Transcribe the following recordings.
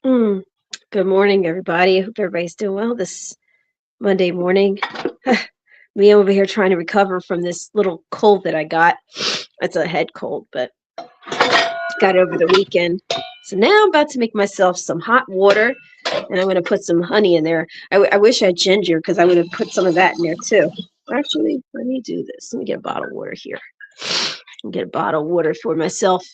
Mm. Good morning, everybody. I hope everybody's doing well this Monday morning. Me over here trying to recover from this little cold that I got. It's a head cold, but got it over the weekend. So now I'm about to make myself some hot water, and I'm going to put some honey in there. I wish I had ginger because I would have put some of that in there too. Actually, let me do this. Let me get a bottle of water here. Get a bottle of water for myself.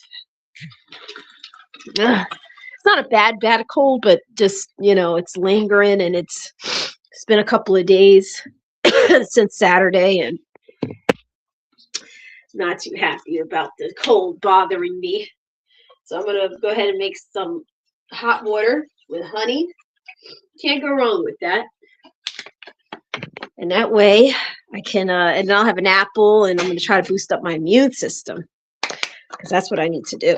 It's not a bad cold, but just it's lingering, and it's been a couple of days since Saturday, and not too happy about the cold bothering me. So I'm gonna go ahead and make some hot water with honey. Can't go wrong with that. And that way I can, and then I'll have an apple, and I'm gonna try to boost up my immune system because that's what I need to do.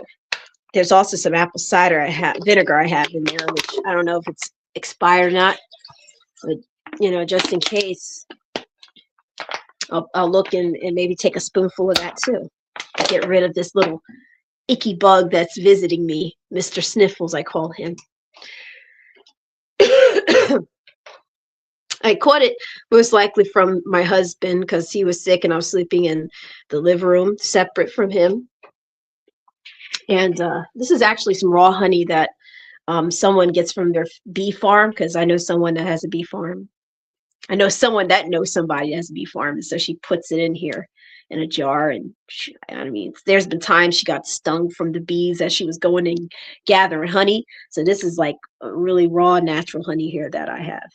There's also some apple cider vinegar I have in there, which I don't know if it's expired or not, but just in case, I'll look and maybe take a spoonful of that too. Get rid of this little icky bug that's visiting me, Mr. Sniffles, I call him. I caught it most likely from my husband because he was sick and I was sleeping in the living room separate from him. And this is actually some raw honey that someone gets from their bee farm, because I know someone that has a bee farm. I know someone that knows somebody that has a bee farm, and so she puts it in here in a jar. And there's been times she got stung from the bees as she was going and gathering honey. So this is like a really raw, natural honey here that I have.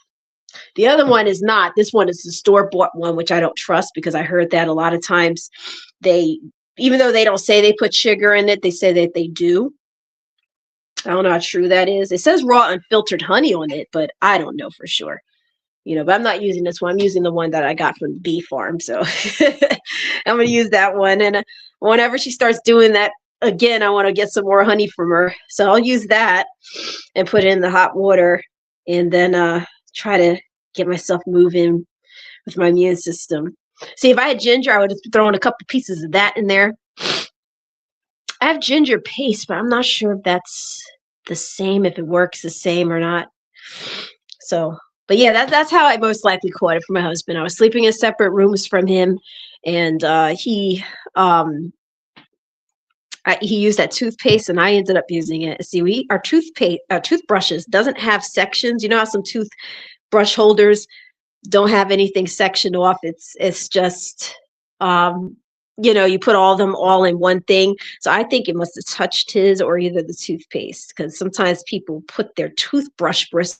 The other one is not. This one is the store-bought one, which I don't trust because I heard that a lot of times even though they don't say they put sugar in it, they say that they do. I don't know how true that is. It says raw unfiltered honey on it, but I don't know for sure. But I'm not using this one. I'm using the one that I got from the bee farm. So I'm going to use that one. And whenever she starts doing that again, I want to get some more honey from her. So I'll use that and put it in the hot water, and then try to get myself moving with my immune system. See, if I had ginger, I would have thrown a couple pieces of that in there. I have ginger paste, but I'm not sure if that's the same, if it works the same or not. So, but yeah, that's how I most likely caught it from my husband. I was sleeping in separate rooms from him, and he used that toothpaste, and I ended up using it. See, our toothbrushes doesn't have sections. You know how some toothbrush holders don't have anything sectioned off. It's just you put all of them all in one thing. So I think it must have touched his, or either the toothpaste, because sometimes people put their toothbrush bristles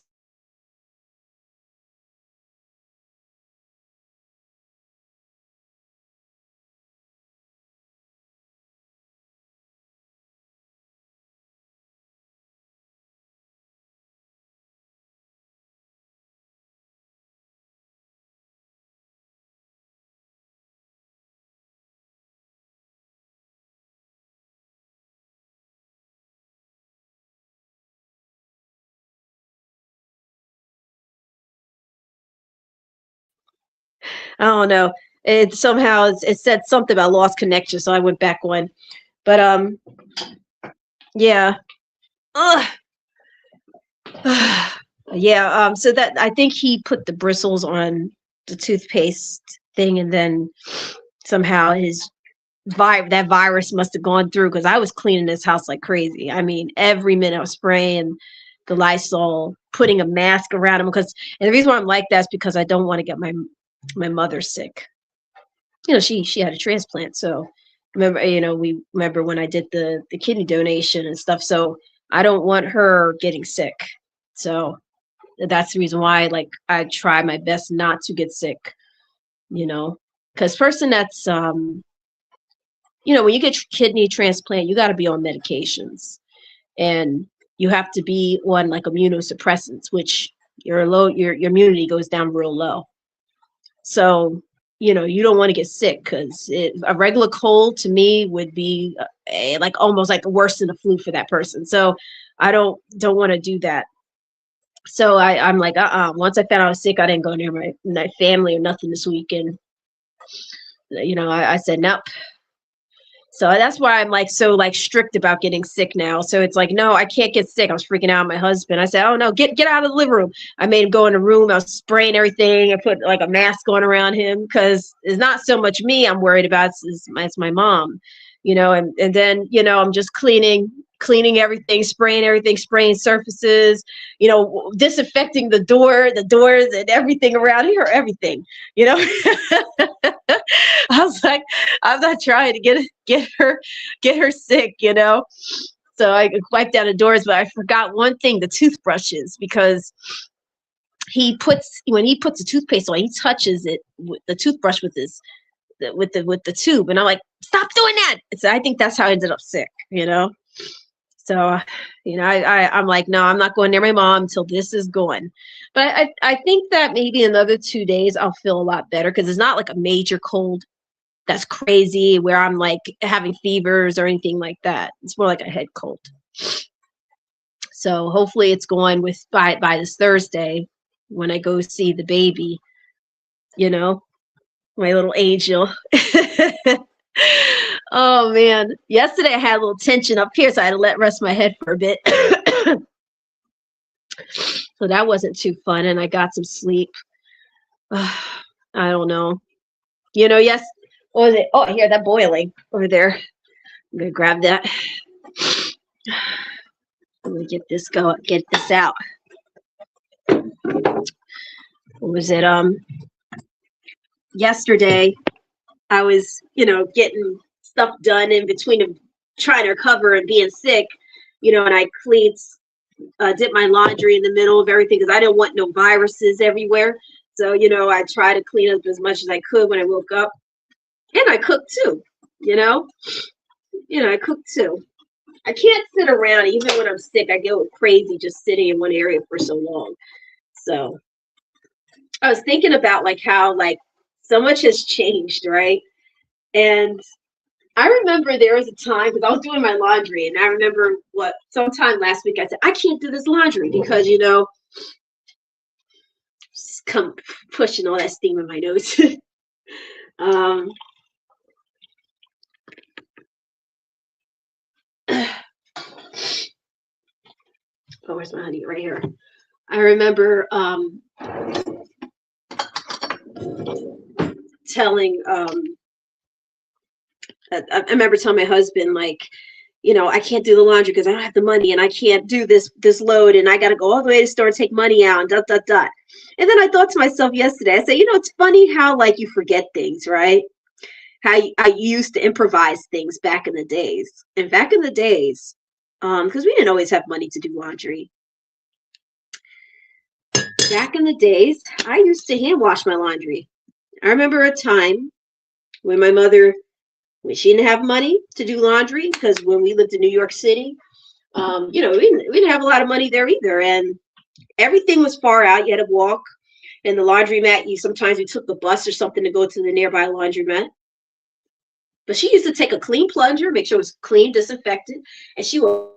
I don't know. It said something about lost connection, so I went back one. But yeah. Ugh. Yeah, so that I think he put the bristles on the toothpaste thing, and then somehow that virus must have gone through, because I was cleaning this house like crazy. I mean, every minute I was spraying the Lysol, putting a mask around him, and the reason why I'm like that is because I don't want to get my mother sick. She had a transplant, so we remember when I did the kidney donation and stuff. So I don't want her getting sick. So that's the reason why, like, I try my best not to get sick. Because person that's when you get kidney transplant, you got to be on medications, and you have to be on like immunosuppressants, which your immunity goes down real low. So, you don't want to get sick, because a regular cold to me would be like almost like worse than the flu for that person. So I don't want to do that. So I'm like, once I found out I was sick, I didn't go near my family or nothing this weekend. I said, nope, So that's why I'm like so like strict about getting sick now. So it's like, no, I can't get sick. I was freaking out my husband. I said, oh no, get out of the living room. I made him go in the room. I was spraying everything. I put like a mask on around him because it's not so much me I'm worried about. It's my mom, and then, I'm just cleaning everything, spraying surfaces, disinfecting the doors and everything around here, everything, you know. I was like, I'm not trying to get her sick, So I wiped down the doors, but I forgot one thing: the toothbrushes, because when he puts the toothpaste on, he touches it with the toothbrush with the tube, and I'm like, stop doing that. So I think that's how I ended up sick, So, I'm like, no, I'm not going near my mom until this is gone. But I think that maybe another 2 days I'll feel a lot better, because it's not like a major cold that's crazy where I'm like having fevers or anything like that. It's more like a head cold. So hopefully it's going by this Thursday when I go see the baby, my little angel. Oh man. Yesterday I had a little tension up here, so I had to rest my head for a bit. So that wasn't too fun, and I got some sleep. I don't know. Yes. What was it? Oh, I hear that boiling over there. I'm gonna grab that. I'm gonna get this out. What was it? Yesterday I was, getting stuff done in between trying to recover and being sick, and I did my laundry in the middle of everything because I didn't want no viruses everywhere. So, I tried to clean up as much as I could when I woke up. And I cooked too, I cooked too. I can't sit around even when I'm sick. I go crazy just sitting in one area for so long. So I was thinking about like how like so much has changed, right? And I remember there was a time, because I was doing my laundry, and I remember sometime last week I said, I can't do this laundry because, just come pushing all that steam in my nose. Oh, where's my honey? Right here. I remember telling I remember telling my husband, like, I can't do the laundry because I don't have the money, and I can't do this load, and I got to go all the way to the store and take money out, and dot dot dot. And then I thought to myself yesterday, I said, it's funny how like you forget things, right? How I used to improvise things back in the days, and back in the days, because we didn't always have money to do laundry. Back in the days, I used to hand wash my laundry. I remember a time when my mother, when she didn't have money to do laundry, because when we lived in New York City, we didn't have a lot of money there either, and everything was far out. You had to walk, and the laundromat, sometimes you took the bus or something to go to the nearby laundromat. But she used to take a clean plunger, make sure it was clean, disinfected, and she would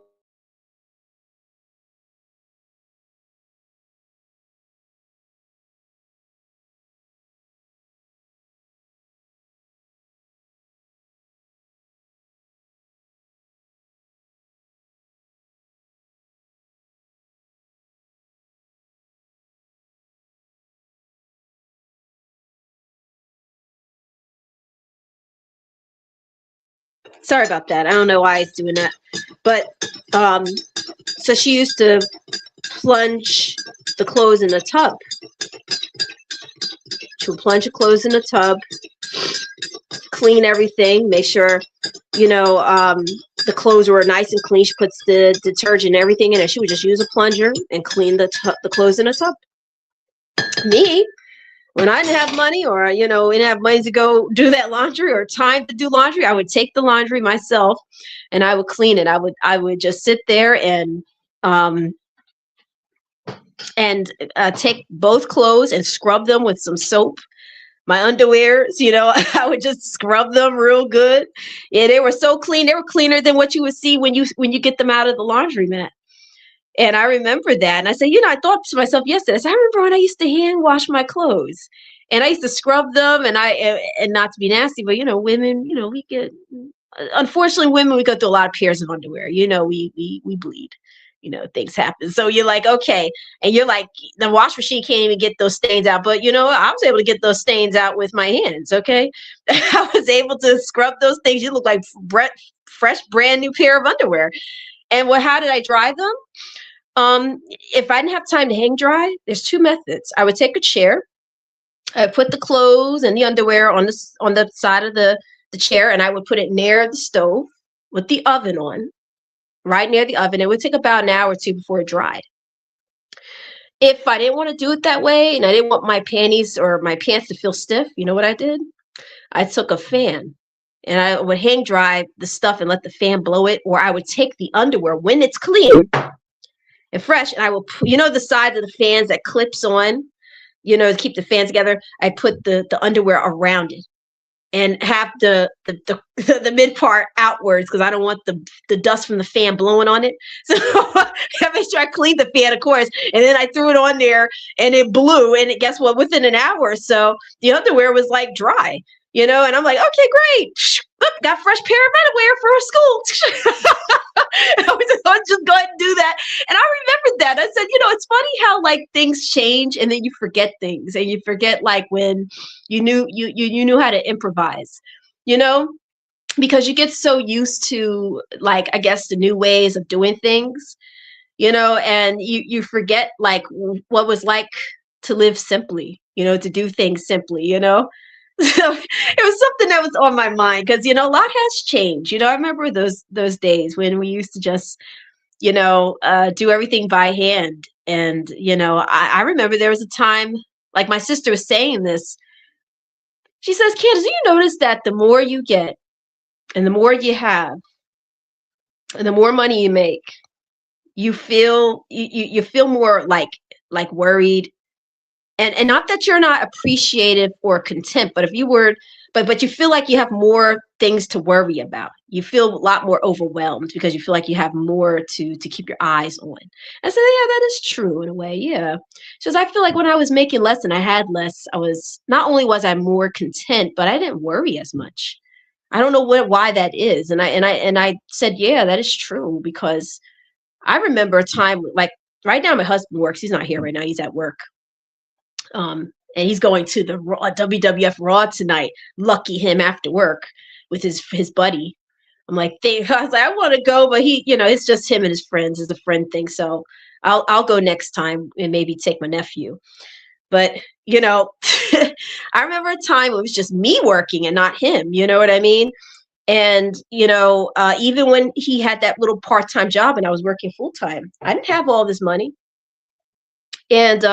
sorry about that. I don't know why it's doing that. But so she used to plunge the clothes in the tub. She would plunge the clothes in the tub, clean everything, make sure, the clothes were nice and clean. She puts the detergent and everything in it. She would just use a plunger and clean the clothes in a tub. Me, when I didn't have money, or didn't have money to go do that laundry or time to do laundry, I would take the laundry myself and I would clean it. I would just sit there and take both clothes and scrub them with some soap. My underwears, I would just scrub them real good. Yeah, they were so clean. They were cleaner than what you would see when you get them out of the laundromat. And I remember that. And I said, I thought to myself yesterday, I said, I remember when I used to hand wash my clothes, and I used to scrub them, and not to be nasty, but women, we get unfortunately, women, we go through a lot of pairs of underwear. We bleed. Things happen. So you're like, okay, and you're like, the wash machine can't even get those stains out. But I was able to get those stains out with my hands. Okay, I was able to scrub those things. You look like fresh, brand new pair of underwear. And how did I dry them? If I didn't have time to hang dry, there's two methods. I would take a chair, I put the clothes and the underwear on the side of the chair, and I would put it near the stove with the oven on, right near the oven. It would take about an hour or two before it dried. If I didn't want to do it that way and I didn't want my panties or my pants to feel stiff, you know what I did? I took a fan and I would hang dry the stuff and let the fan blow it, or I would take the underwear when it's clean and fresh, and I will, the sides of the fans that clips on, to keep the fans together. I put the underwear around it and have the the mid part outwards, because I don't want the dust from the fan blowing on it. So I made sure I cleaned the fan, of course, and then I threw it on there and it blew. And guess what? Within an hour or so, the underwear was like dry. And I'm like, okay, great. Look, got a fresh pair of underwear for school. I was just go ahead and do that. And I remembered that. I said, it's funny how like things change and then you forget things, and you forget like when you knew how to improvise, because you get so used to, like, I guess, the new ways of doing things, and you forget like what was like to live simply, to do things simply. So it was something that was on my mind, because a lot has changed. I remember those days when we used to just do everything by hand. And I remember there was a time, like my sister was saying this. She says, Candace, do you notice that the more you get and the more you have and the more money you make, you feel you feel more like worried. And not that you're not appreciative or content, but if you were, but you feel like you have more things to worry about. You feel a lot more overwhelmed because you feel like you have more to keep your eyes on. I said, yeah, that is true in a way. Yeah. She says, I feel like when I was making less and I had less, not only was I more content, but I didn't worry as much. I don't know why that is. And I said, yeah, that is true, because I remember a time, like right now my husband works. He's not here right now. He's at work. And he's going to the WWF Raw tonight. Lucky him, after work with his buddy. I'm like, I was like, I want to go, but he, it's just him and his friends. It's a friend thing. So I'll go next time and maybe take my nephew. But I remember a time it was just me working and not him. You know what I mean? And even when he had that little part-time job and I was working full-time, I didn't have all this money, and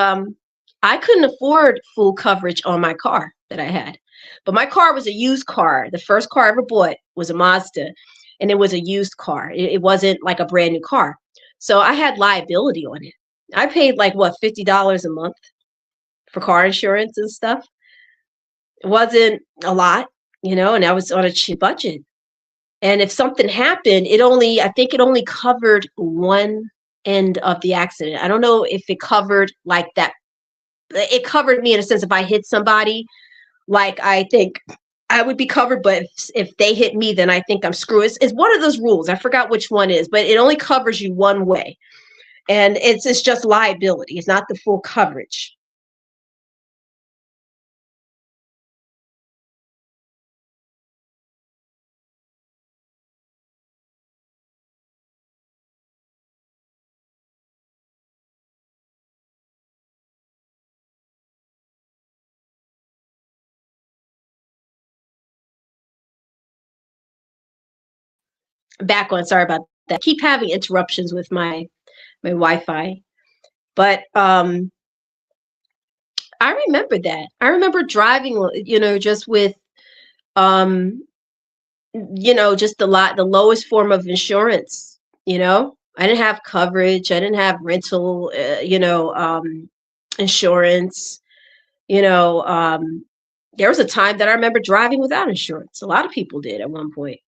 I couldn't afford full coverage on my car that I had. But my car was a used car. The first car I ever bought was a Mazda, and it was a used car. It wasn't like a brand new car. So I had liability on it. I paid like, what, $50 a month for car insurance and stuff. It wasn't a lot, and I was on a cheap budget. And if something happened, I think it only covered one end of the accident. I don't know if it covered like that. It covered me in a sense. If I hit somebody, like, I think I would be covered, but if they hit me, then I think I'm screwed. It's one of those rules. I forgot which one is, but it only covers you one way. And it's just liability. It's not the full coverage. Back on, sorry about that. Keep having interruptions with my Wi-Fi. But I remember that. I remember driving, just with just the lowest form of insurance. I didn't have coverage. I didn't have rental, insurance. There was a time that I remember driving without insurance. A lot of people did at one point,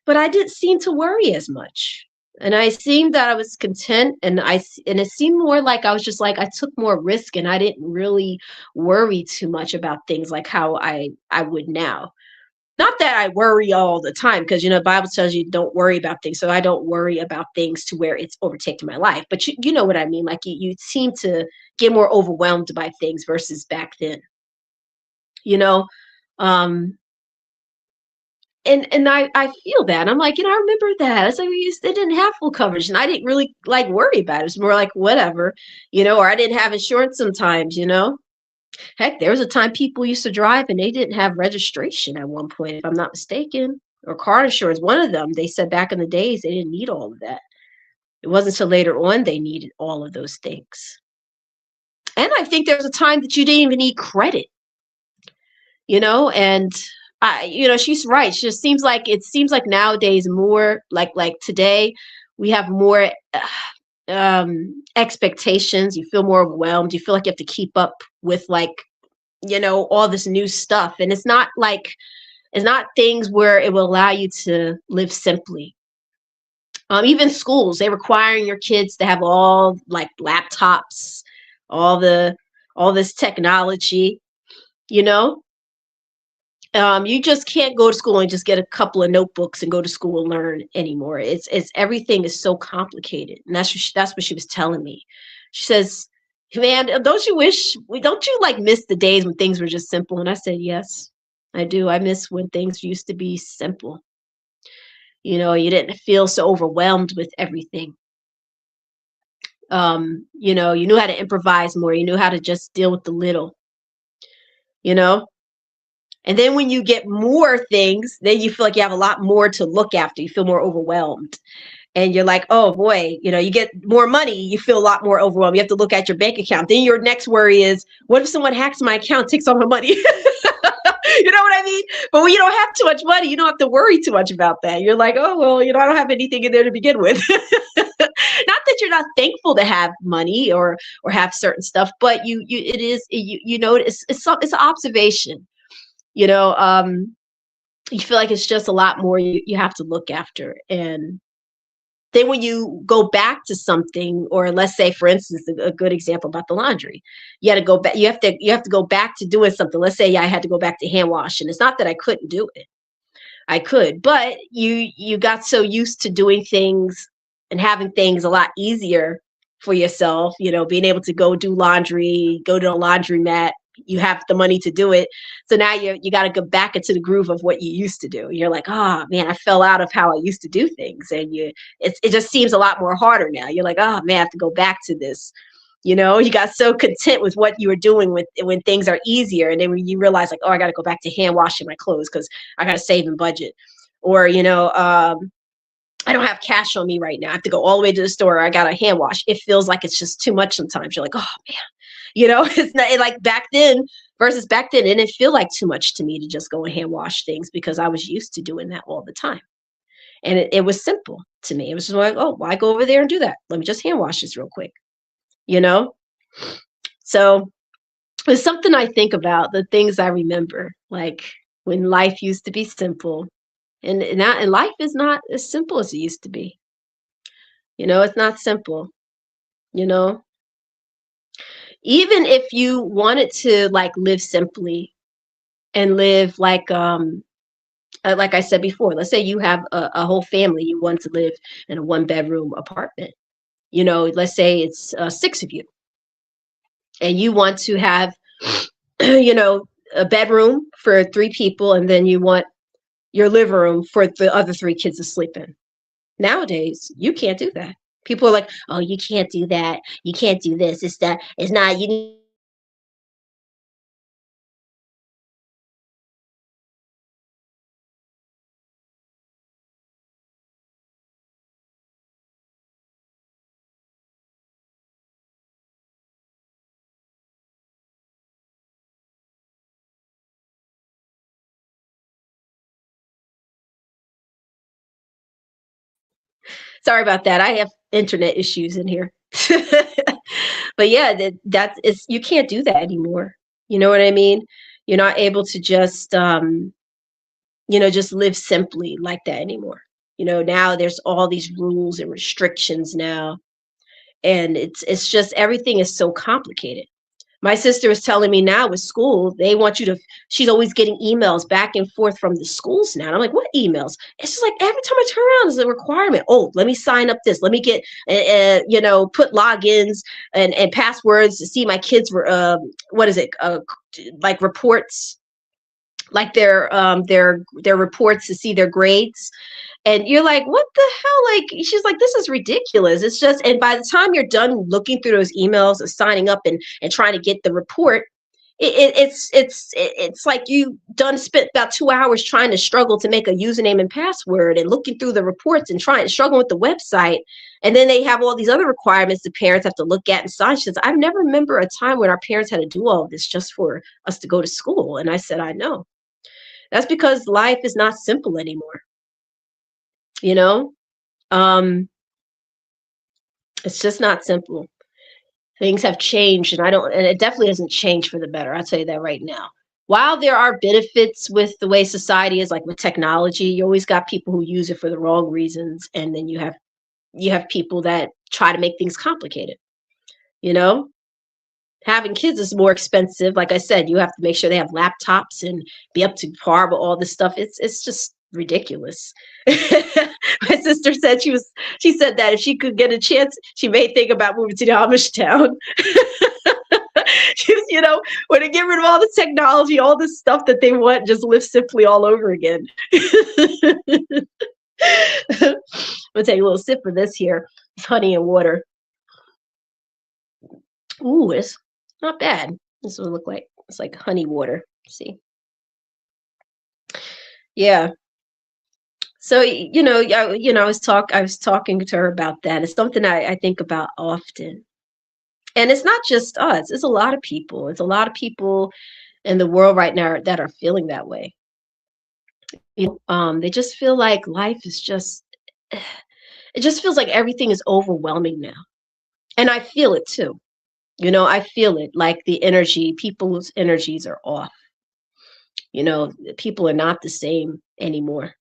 but I didn't seem to worry as much. And I seemed that I was content, and it seemed more like I was just like, I took more risk and I didn't really worry too much about things like how I would now. Not that I worry all the time, because the Bible tells you don't worry about things. So I don't worry about things to where it's overtaking my life. But you know what I mean? Like you seem to get more overwhelmed by things versus back then, you know? Um, and I feel that. I'm like, I remember that. It's like they didn't have full coverage, and I didn't really like worry about it. It's more like whatever, or I didn't have insurance sometimes. Heck, there was a time people used to drive and they didn't have registration at one point, if I'm not mistaken, or car insurance. One of them, they said back in the days they didn't need all of that. It wasn't until later on they needed all of those things. And I think there was a time that you didn't even need credit, and she's right. It seems like nowadays more like today we have more expectations. You feel more overwhelmed. You feel like you have to keep up with all this new stuff. And it's not things where it will allow you to live simply. Even schools, they requiring your kids to have all like laptops, all this technology, you know. You just can't go to school and just get a couple of notebooks and go to school and learn anymore. It's everything is so complicated, and that's what she was telling me. She says, "Man, don't you like miss the days when things were just simple?" And I said, "Yes, I do. I miss when things used to be simple. You didn't feel so overwhelmed with everything. You knew how to improvise more. You knew how to just deal with the little, you know." And then when you get more things, then you feel like you have a lot more to look after. You feel more overwhelmed. And you're like, oh boy, you get more money, you feel a lot more overwhelmed. You have to look at your bank account. Then your next worry is, what if someone hacks my account, takes all my money? You know what I mean? But when you don't have too much money, you don't have to worry too much about that. You're like, oh, well, I don't have anything in there to begin with. Not that you're not thankful to have money or have certain stuff, but it's an observation. You know, you feel like it's just a lot more you have to look after. And then when you go back to something, or let's say, for instance, a good example about the laundry, you had to go back. You have to go back to doing something. Let's say I had to go back to hand washing. It's not that I couldn't do it. I could, but you got so used to doing things and having things a lot easier for yourself, being able to go do laundry, go to a laundromat, you have the money to do it. So now you got to go back into the groove of what you used to do. You're like, oh man, I fell out of how I used to do things. And it just seems a lot more harder now. You're like, oh man, I have to go back to this. You got so content with what you were doing when things are easier. And then when you realize like, oh, I got to go back to hand washing my clothes because I got to save and budget. Or, I don't have cash on me right now. I have to go all the way to the store. I got to hand wash. It feels like it's just too much sometimes. You're like, oh man, it's not like back then versus back then. It didn't feel like too much to me to just go and hand wash things because I was used to doing that all the time. And it was simple to me. It was just like, oh, why go over there and do that? Let me just hand wash this real quick, So it's something I think about, the things I remember, like when life used to be simple. And life is not as simple as it used to be. It's not simple, you know. Even if you wanted to like live simply and live like I said before, let's say you have a whole family, you want to live in a 1-bedroom apartment. Let's say it's 6 of you, and you want to have, a bedroom for 3 people, and then you want your living room for the other 3 kids to sleep in. Nowadays, you can't do that. People are like, oh, you can't do that. You can't do this. It's that. It's not. You need. Sorry about that. I have internet issues in here. But yeah, that's it's you can't do that anymore. You know what I mean? You're not able to just live simply like that anymore. Now there's all these rules and restrictions now, and it's just everything is so complicated. My sister is telling me now with school, they want you to, she's always getting emails back and forth from the schools now. And I'm like, what emails? It's just like every time I turn around, is a requirement. Oh, let me sign up this. Let me get, put logins and passwords to see my kids were, what is it? Like reports, like their reports to see their grades. And you're like, what the hell? Like, she's like, this is ridiculous. It's just, and by the time you're done looking through those emails and signing up and trying to get the report, it's like you done spent about 2 hours trying to struggle to make a username and password and looking through the reports and trying to struggle with the website. And then they have all these other requirements the parents have to look at and sign. She says, I've never remember a time when our parents had to do all of this just for us to go to school. And I said, I know. That's because life is not simple anymore. You know, um, it's just not simple. Things have changed, and it definitely hasn't changed for the better. I'll tell you that right now. While there are benefits with the way society is, like with technology, you always got people who use it for the wrong reasons, and then you have people that try to make things complicated. You know, having kids is more expensive. Like I said, you have to make sure they have laptops and be up to par with all this stuff. It's just ridiculous. My sister said she said that if she could get a chance, she may think about moving to the Amish town. When they get rid of all the technology, all the stuff that they want, just live simply all over again. I'm gonna take a little sip of this here. It's honey and water. Ooh, it's not bad. This will look like it's like honey water. See, yeah. So I was talking to her about that. It's something I think about often, and it's not just us. It's a lot of people. It's a lot of people in the world right now that are feeling that way. They just feel like life is just. It just feels like everything is overwhelming now, and I feel it too. I feel it like the energy. People's energies are off. People are not the same anymore.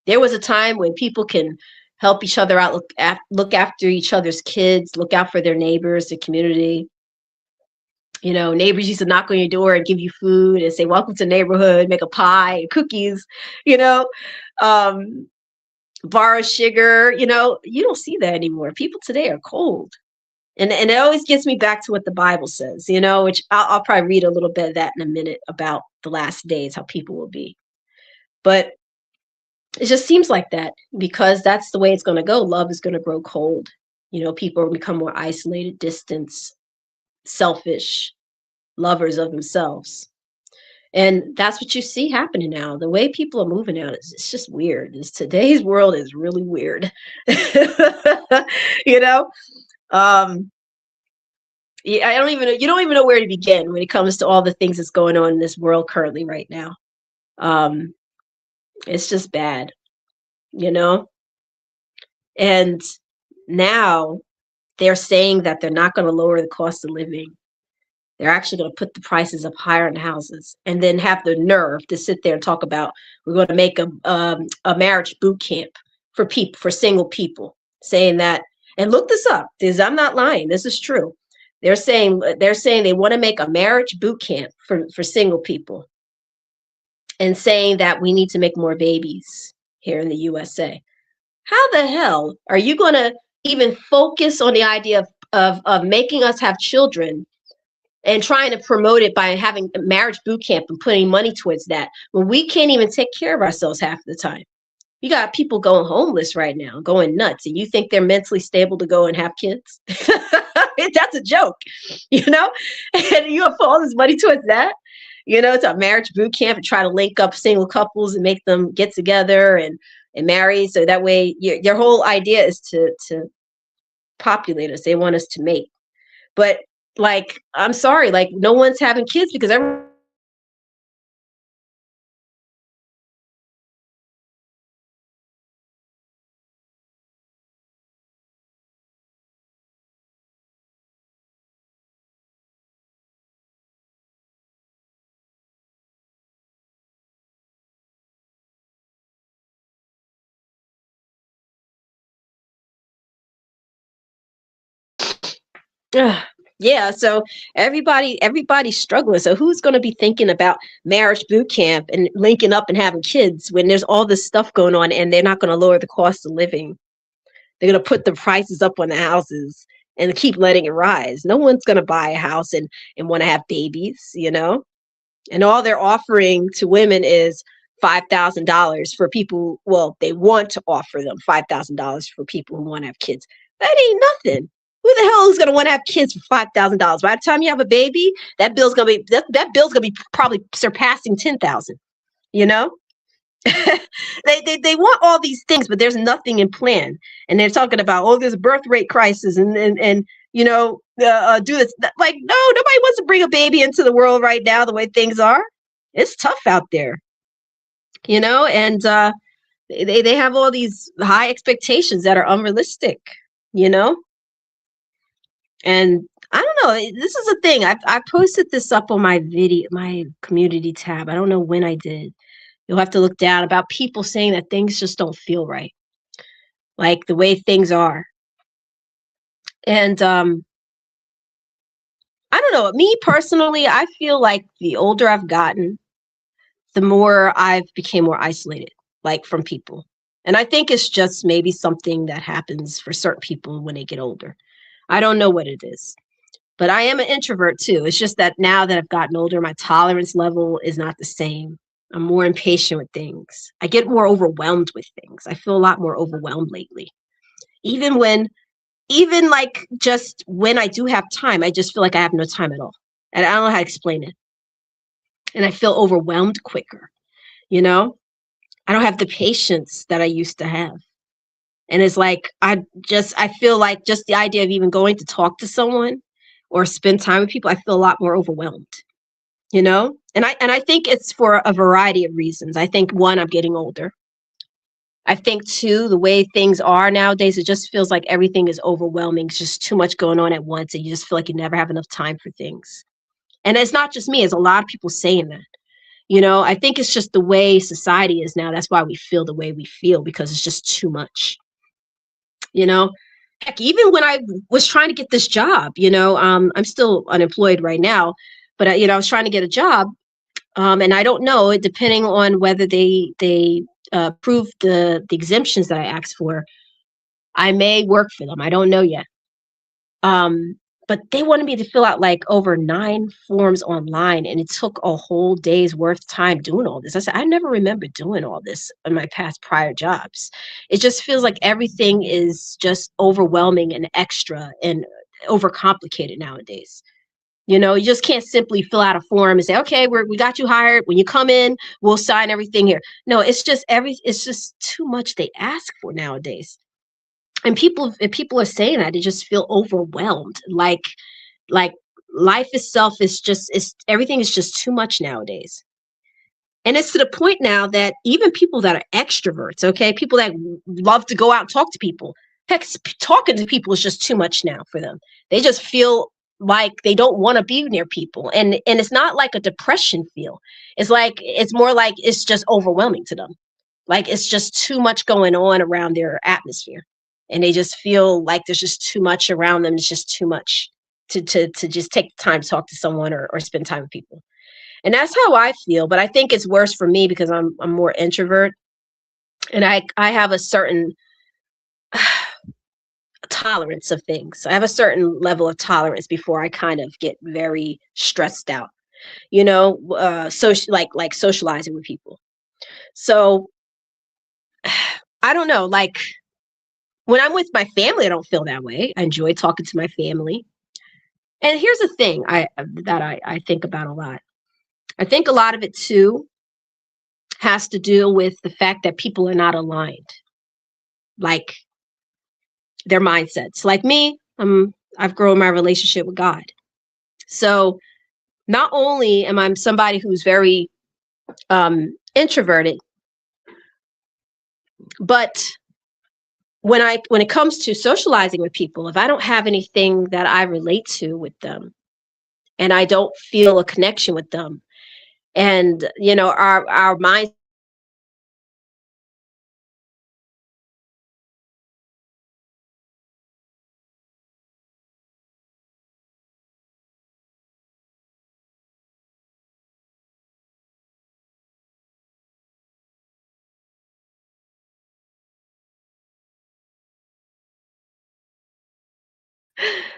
There was a time when people can help each other out, look after each other's kids, look out for their neighbors, the community. Neighbors used to knock on your door and give you food and say, welcome to the neighborhood, make a pie and cookies, you know, um, borrow sugar. You don't see that anymore. People today are cold. And it always gets me back to what the Bible says, which I'll probably read a little bit of that in a minute about the last days, how people will be. But it just seems like that because that's the way it's going to go. Love is going to grow cold. People will become more isolated, distant, selfish, lovers of themselves. And that's what you see happening now. The way people are moving out it's just weird. Today's world is really weird. you know? Yeah, you don't even know where to begin when it comes to all the things that's going on in this world currently right now. Um, it's just bad, you know? And now they're saying that they're not going to lower the cost of living. They're actually going to put the prices up higher in houses, and then have the nerve to sit there and talk about we're going to make a marriage boot camp for single people, saying that. And look this up, because I'm not lying. This is true. They're saying they want to make a marriage boot camp for single people, and saying that we need to make more babies here in the USA. How the hell are you going to even focus on the idea of making us have children and trying to promote it by having a marriage boot camp and putting money towards that when we can't even take care of ourselves half the time? You got people going homeless right now, going nuts, and you think they're mentally stable to go and have kids? That's a joke, And you have put all this money towards that. It's a marriage boot camp and try to link up single couples and make them get together and marry. So that way, your whole idea is to populate us. They want us to mate. But like, I'm sorry, like no one's having kids because everyone. Yeah, so everybody's struggling. So who's going to be thinking about marriage boot camp and linking up and having kids when there's all this stuff going on and they're not going to lower the cost of living? They're going to put the prices up on the houses and keep letting it rise. No one's going to buy a house and want to have babies, you know? And all they're offering to women is $5,000 for people. Well, they want to offer them $5,000 for people who want to have kids. That ain't nothing. Who the hell is going to want to have kids for $5,000? By the time you have a baby, that bill's gonna be probably surpassing 10,000. You know, they want all these things, but there's nothing in plan. And they're talking about, oh, there's a birth rate crisis and do this. Like, no, nobody wants to bring a baby into the world right now the way things are. It's tough out there, and they have all these high expectations that are unrealistic, you know? And I don't know. This is a thing. I posted this up on my community tab. I don't know when I did. You'll have to look down about people saying that things just don't feel right, like the way things are. And I don't know. Me personally, I feel like the older I've gotten, the more I've became more isolated, like from people. And I think it's just maybe something that happens for certain people when they get older. I don't know what it is. But I am an introvert too. It's just that now that I've gotten older, my tolerance level is not the same. I'm more impatient with things. I get more overwhelmed with things. I feel a lot more overwhelmed lately. Even when, even like just when I do have time, I just feel like I have no time at all. And I don't know how to explain it. And I feel overwhelmed quicker, you know? I don't have the patience that I used to have. And it's like, I feel like just the idea of even going to talk to someone or spend time with people, I feel a lot more overwhelmed, you know? And I think it's for a variety of reasons. I think one, I'm getting older. I think two, the way things are nowadays, it just feels like everything is overwhelming. It's just too much going on at once. And you just feel like you never have enough time for things. And it's not just me, it's a lot of people saying that. I think it's just the way society is now. That's why we feel the way we feel, because it's just too much, you know? Heck, even when I was trying to get this job, I'm still unemployed right now, but I was trying to get a job, and I don't know, depending on whether they approve the exemptions that I asked for, I may work for them. I don't know yet. Um, but they wanted me to fill out like over 9 forms online, and it took a whole day's worth of time doing all this. I said, I never remember doing all this in my past prior jobs. It just feels like everything is just overwhelming and extra and overcomplicated nowadays. You just can't simply fill out a form and say, okay, we got you hired. When you come in, we'll sign everything here. No, it's just too much they ask for nowadays. And if people are saying that, they just feel overwhelmed. Like life itself is everything is just too much nowadays. And it's to the point now that even people that are extroverts, okay, people that love to go out and talk to people, heck, talking to people is just too much now for them. They just feel like they don't want to be near people. And it's not like a depression feel. It's more like it's just overwhelming to them. Like it's just too much going on around their atmosphere. And they just feel like there's just too much around them. It's just too much to just take the time to talk to someone or spend time with people. And that's how I feel. But I think it's worse for me because I'm more introvert, and I have a certain tolerance of things. I have a certain level of tolerance before I kind of get very stressed out. Like socializing with people. So I don't know. Like when I'm with my family, I don't feel that way. I enjoy talking to my family. And here's the thing I think about a lot. I think a lot of it too has to do with the fact that people are not aligned, like their mindsets. Like me, I've grown my relationship with God. So not only am I somebody who's very introverted, but when it comes to socializing with people, if I don't have anything that I relate to with them, and I don't feel a connection with them, and our minds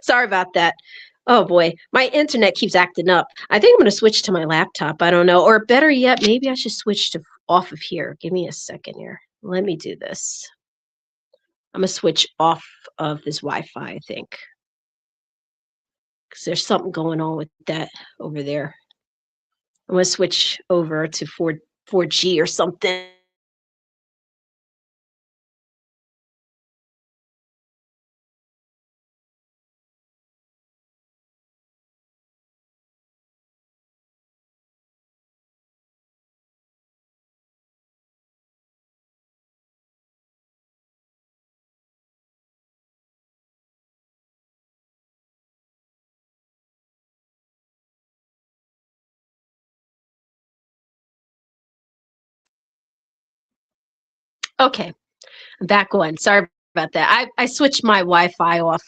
Sorry about that. Oh boy, my internet keeps acting up. I think I'm going to switch to my laptop. I don't know. Or better yet, maybe I should switch to off of here. Give me a second here. Let me do this. I'm going to switch off of this Wi-Fi, I think, because there's something going on with that over there. I'm going to switch over to 4G or something. Okay, I'm back on. Sorry about that. I switched my Wi-Fi off.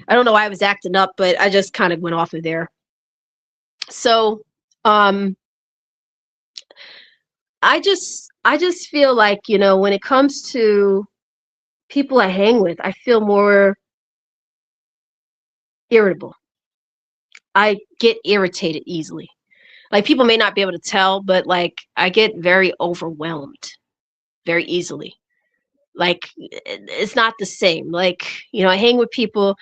I don't know why I was acting up, but I just kind of went off of there. So, um, I just feel like, when it comes to people I hang with, I feel more irritable. I get irritated easily. Like people may not be able to tell, but like I get very overwhelmed very easily. Like it's not the same. Like, I hang with people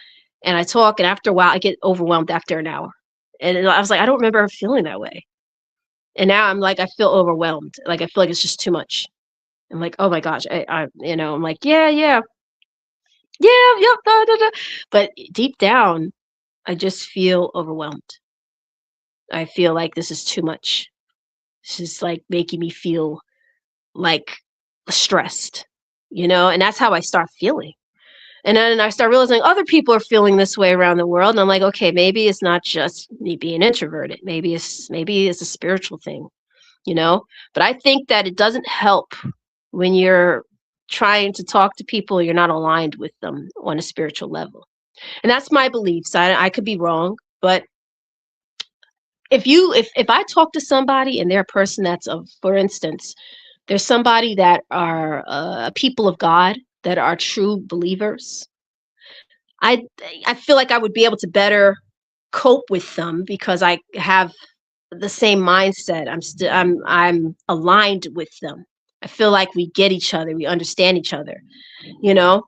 and I talk, and after a while I get overwhelmed after an hour. And I was like, I don't remember ever feeling that way. And now I'm like, I feel overwhelmed. Like I feel like it's just too much. I'm like, oh my gosh, I'm like, yeah, yeah, yeah, yeah, da, da, da. But deep down, I just feel overwhelmed. I feel like this is too much. This is like making me feel like stressed, and that's how I start feeling. And then I start realizing other people are feeling this way around the world. And I'm like, okay, maybe it's not just me being introverted. Maybe it's a spiritual thing, you know? But I think that it doesn't help when you're trying to talk to people, you're not aligned with them on a spiritual level. And that's my beliefs. I could be wrong, but if I talk to somebody and they're a person that's of, for instance, there's somebody that are people of God that are true believers. I I feel like I would be able to better cope with them because I have the same mindset. I'm aligned with them. I feel like we get each other, we understand each other, you know?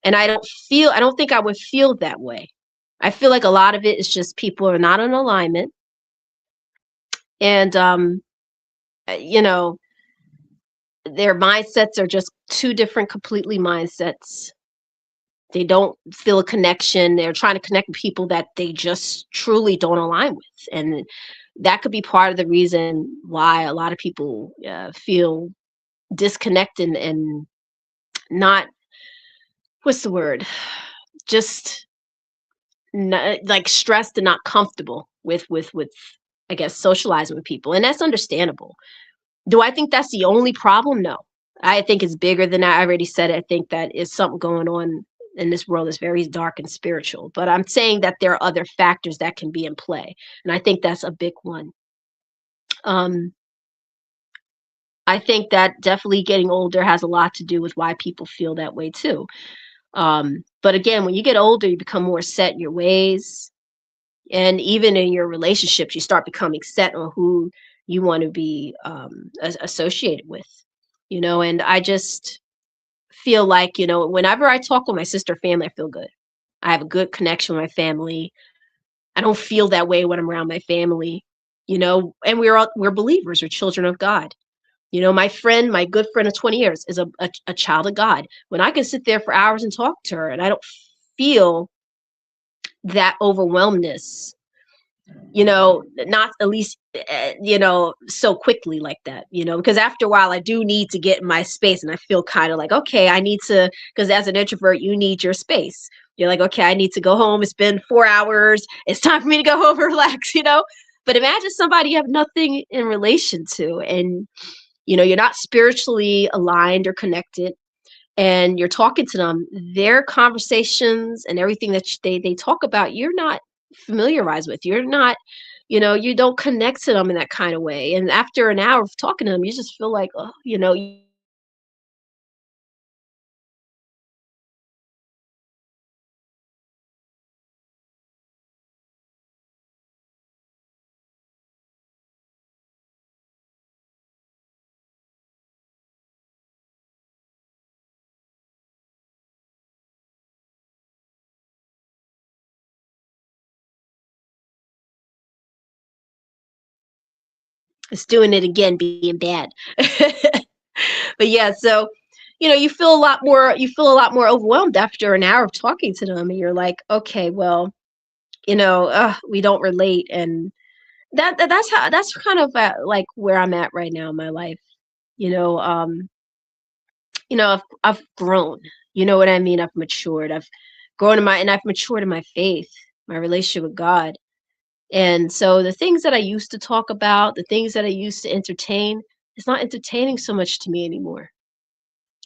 And I don't think I would feel that way. I feel like a lot of it is just people are not in alignment, and you know, their mindsets are just two different completely mindsets. They don't feel a connection. They're trying to connect with people that they just truly don't align with. And that could be part of the reason why a lot of people feel disconnected and not, what's the word? Just not, like stressed and not comfortable with I guess socializing with people. And that's understandable. Do I think that's the only problem? No. I think it's bigger than that. I already said it. I think that is something going on in this world that's very dark and spiritual. But I'm saying that there are other factors that can be in play. And I think that's a big one. Um, I think that definitely getting older has a lot to do with why people feel that way too. But again, when you get older, you become more set in your ways. And even in your relationships, you start becoming set on who you want to be associated with. And I just feel like, whenever I talk with my sister family, I feel good. I have a good connection with my family. I don't feel that way when I'm around my family, and we're believers, we're children of God. My good friend of 20 years is a child of God. When I can sit there for hours and talk to her and I don't feel that overwhelmness, not at least, so quickly like that, because after a while I do need to get in my space and I feel kind of like, okay, I need to, because as an introvert, you need your space. You're like, okay, I need to go home. It's been 4 hours. It's time for me to go home and relax. But imagine somebody you have nothing in relation to, and, you're not spiritually aligned or connected, and you're talking to them, their conversations and everything that they talk about, you're not familiarized with. You're not, you don't connect to them in that kind of way. And after an hour of talking to them, you just feel like, oh, It's doing it again, being bad. But yeah, so you feel a lot more overwhelmed after an hour of talking to them, and you're like, okay, well, we don't relate, and that's kind of like where I'm at right now in my life. You know, I've grown. You know what I mean? I've matured. I've matured in my faith, my relationship with God. And so the things that I used to talk about, the things that I used to entertain, it's not entertaining so much to me anymore.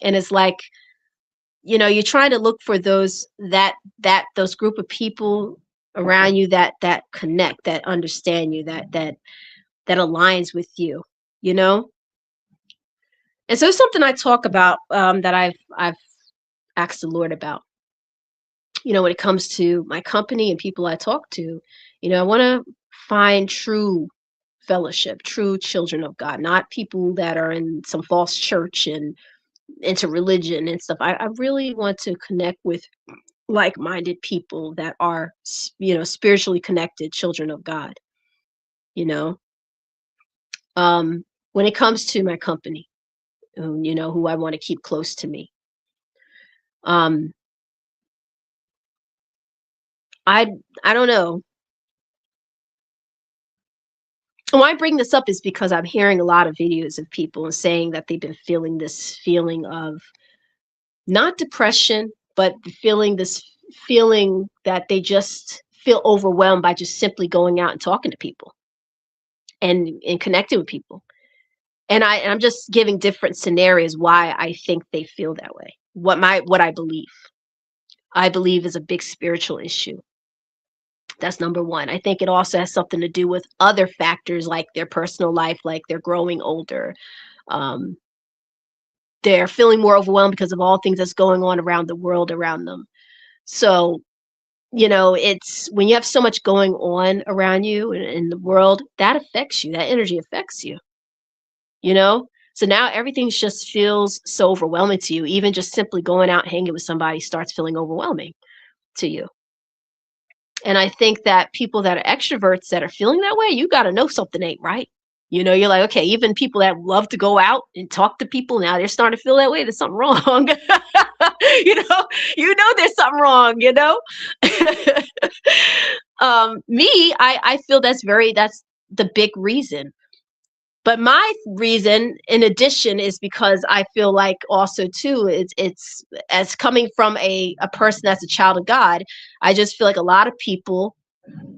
And it's like, you're trying to look for those group of people around you that connect, that understand you, that aligns with you, you know? And so it's something I talk about, that I've asked the Lord about. When it comes to my company and people I talk to, I want to find true fellowship, true children of God, not people that are in some false church and into religion and stuff. I really want to connect with like-minded people that are, spiritually connected children of God, you know. When it comes to my company, who I want to keep close to me. Um, I I don't know. Why I bring this up is because I'm hearing a lot of videos of people saying that they've been feeling this feeling of not depression, but this feeling that they just feel overwhelmed by just simply going out and talking to people and connecting with people. And I'm just giving different scenarios why I think they feel that way. What I believe. I believe is a big spiritual issue. That's number one. I think it also has something to do with other factors like their personal life, like they're growing older. Um, they're feeling more overwhelmed because of all things that's going on around the world around them. So, it's when you have so much going on around you in the world, that affects you. That energy affects you, you know? So now everything just feels so overwhelming to you. Even just simply going out hanging with somebody starts feeling overwhelming to you. And I think that people that are extroverts that are feeling that way, you got to know something ain't right. You're like, okay, even people that love to go out and talk to people, now they're starting to feel that way. There's something wrong. There's something wrong. I feel that's the big reason. But my reason, in addition, is because I feel like also too, it's as coming from a person that's a child of God. I just feel like a lot of people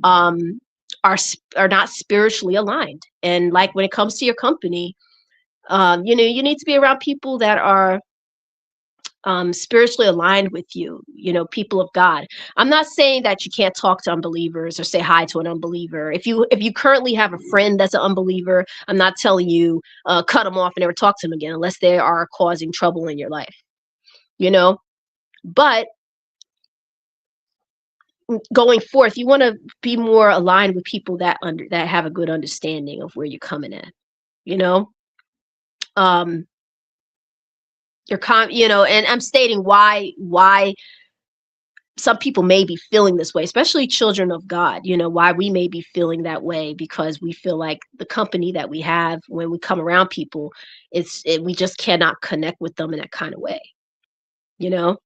um are not spiritually aligned, and like when it comes to your company, you need to be around people that are spiritually aligned with you, people of God. I'm not saying that you can't talk to unbelievers or say hi to an unbeliever. If you currently have a friend that's an unbeliever, I'm not telling you cut them off and never talk to them again unless they are causing trouble in your life, you know but going forth, you want to be more aligned with people that have a good understanding of where you're coming at. You know, um, and I'm stating why some people may be feeling this way, especially children of God. Why we may be feeling that way because we feel like the company that we have when we come around people, we just cannot connect with them in that kind of way. You know,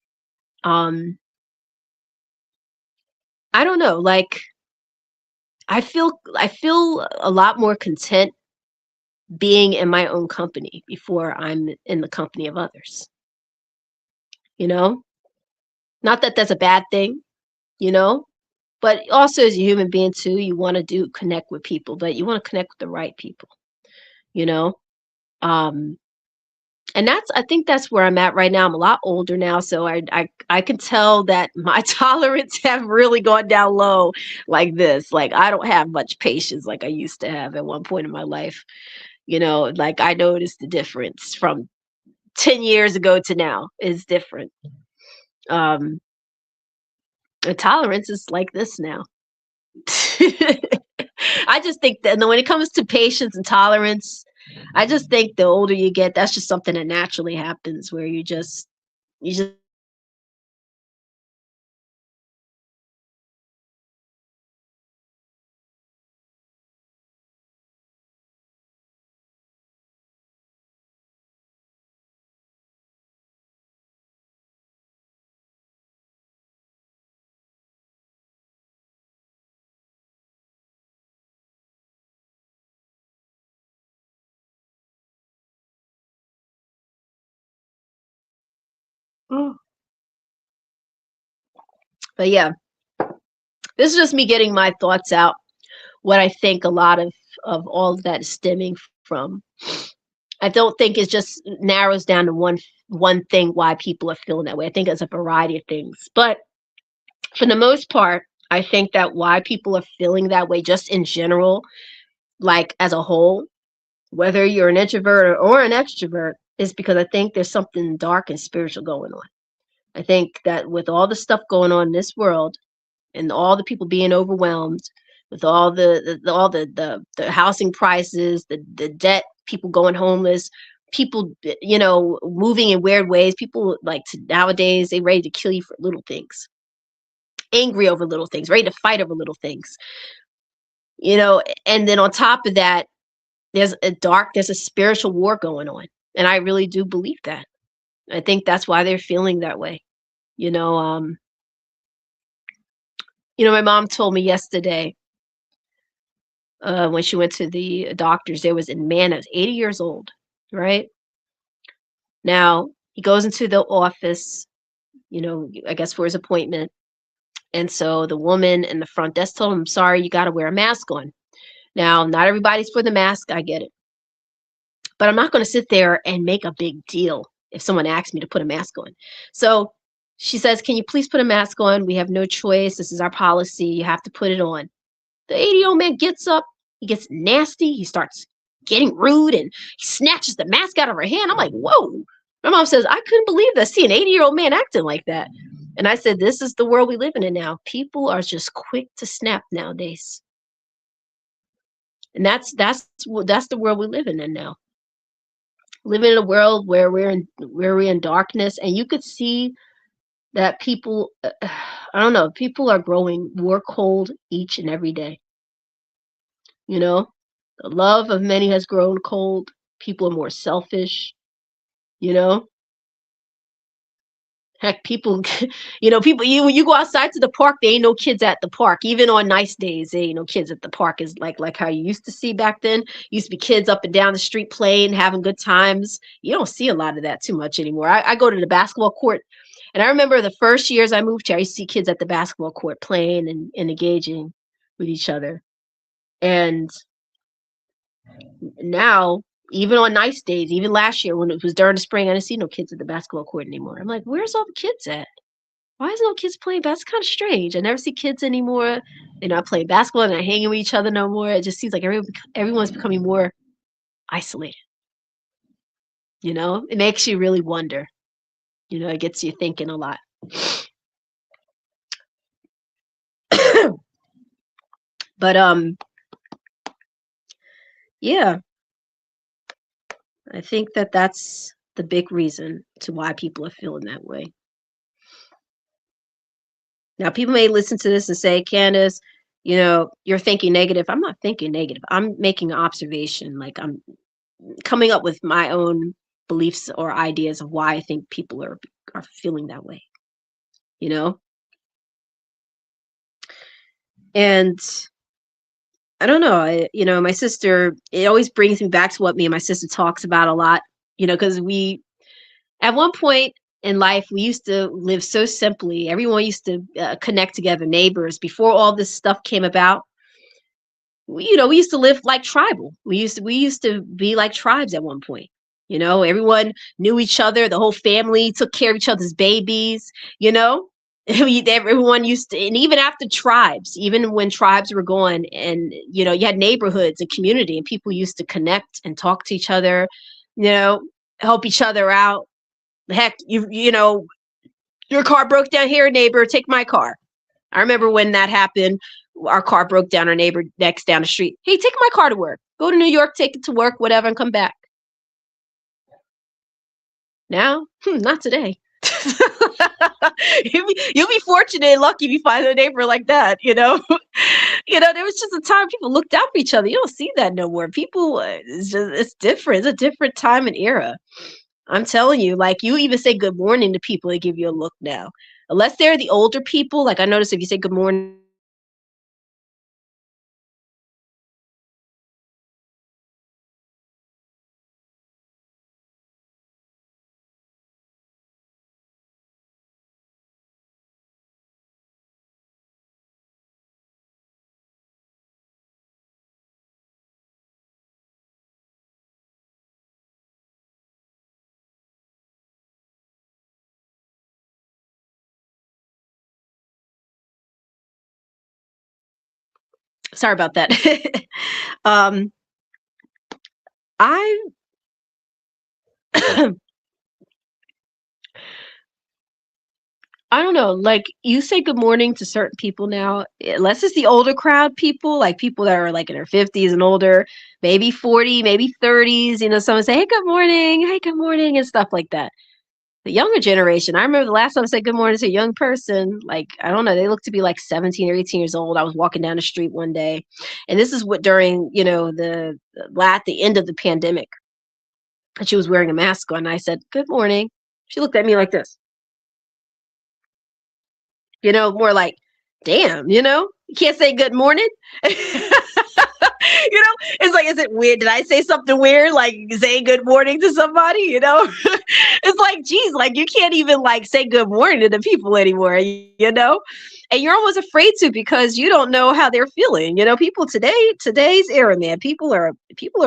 um, I don't know, like I feel a lot more content being in my own company before I'm in the company of others, you know? Not that that's a bad thing, you know? But also as a human being too, you want to do connect with people, but you want to connect with the right people, you know? Um and I think that's where I'm at right now. I'm a lot older now, so I can tell that my tolerance have really gone down low like this. Like I don't have much patience like I used to have at one point in my life. Like I noticed the difference from 10 years ago to now is different. Um, the tolerance is like this now. I just think that when it comes to patience and tolerance, I just think the older you get, that's just something that naturally happens where you just Mm. But yeah, this is just me getting my thoughts out. What I think a lot of all of that is stemming from. I don't think it just narrows down to one thing why people are feeling that way. I think it's a variety of things. But for the most part, I think that why people are feeling that way, just in general, like as a whole, whether you're an introvert or an extrovert, is because I think there's something dark and spiritual going on. I think that with all the stuff going on in this world and all the people being overwhelmed with all the housing prices, the debt, people going homeless, people moving in weird ways, people like nowadays they ready to kill you for little things, angry over little things, ready to fight over little things, and then on top of that, there's a spiritual war going on. And I really do believe that. I think that's why they're feeling that way. You know, um, my mom told me yesterday, when she went to the doctors, there was a man that was 80 years old, right? Now, he goes into the office, I guess for his appointment. And so the woman in the front desk told him, sorry, you got to wear a mask on. Now, not everybody's for the mask. I get it. But I'm not going to sit there and make a big deal if someone asks me to put a mask on. So she says, can you please put a mask on? We have no choice. This is our policy. You have to put it on. The 80-year-old man gets up, he gets nasty, he starts getting rude, and he snatches the mask out of her hand. I'm like, whoa. My mom says, I couldn't believe that. See an 80-year-old man acting like that. And I said, this is the world we live in now. People are just quick to snap nowadays. And that's the world we live in now. Living in a world where we're in darkness, and you could see that people, I don't know, people are growing more cold each and every day. You know, the love of many has grown cold. People are more selfish, you know. Heck, people, people. When you go outside to the park, there ain't no kids at the park. Even on nice days, there ain't no kids at the park. Is like how you used to see back then. Used to be kids up and down the street playing, having good times. You don't see a lot of that too much anymore. I go to the basketball court, and I remember the first years I moved here, I used to see kids at the basketball court playing and engaging with each other. And now, even on nice days, even last year when it was during the spring, I didn't see no kids at the basketball court anymore. I'm like, where's all the kids at? Why is no kids playing? That's kind of strange. I never see kids anymore. They're not playing basketball. They're not hanging with each other no more. It just seems like everyone's becoming more isolated. It makes you really wonder. It gets you thinking a lot. But yeah, I think that that's the big reason to why people are feeling that way. Now, people may listen to this and say, Candace, you're thinking negative. I'm not thinking negative. I'm making an observation. Like I'm coming up with my own beliefs or ideas of why I think people are feeling that way, you know? And I don't know. My sister, it always brings me back to what me and my sister talks about a lot, because at one point in life, we used to live so simply. Everyone used to connect together, neighbors, before all this stuff came about. We used to live like tribal. We used to be like tribes at one point. Everyone knew each other. The whole family took care of each other's babies. You know, everyone used to, and even after tribes, even when tribes were gone, and you had neighborhoods and community, and people used to connect and talk to each other. You know, help each other out. Heck, your car broke down here, neighbor. Take my car. I remember when that happened. Our car broke down. Our neighbor next down the street. Hey, take my car to work. Go to New York, take it to work, whatever, and come back. Now, not today. You'll be fortunate and lucky if you find a neighbor like that. There was just a time people looked out for each other. You don't see that no more. People, it's different. It's a different time and era. I'm telling you, like you even say good morning to people, they give you a look now. Unless they're the older people, like I notice if you say good morning Sorry about that. um, I I don't know. Like you say good morning to certain people now, unless it's the older crowd people, like people that are like in their 50s and older, maybe 40, maybe 30s, someone say, hey, good morning, and stuff like that. The younger generation, I remember the last time I said good morning to a young person, like, I don't know, they look to be like 17 or 18 years old. I was walking down the street one day, and this is what during, the end of the pandemic, and she was wearing a mask on, and I said, good morning. She looked at me like this. More like, damn, you can't say good morning. It's like, is it weird? Did I say something weird? Like say good morning to somebody, It's like, geez, like you can't even like say good morning to the people anymore, And you're almost afraid to because you don't know how they're feeling. People today's era, man, people are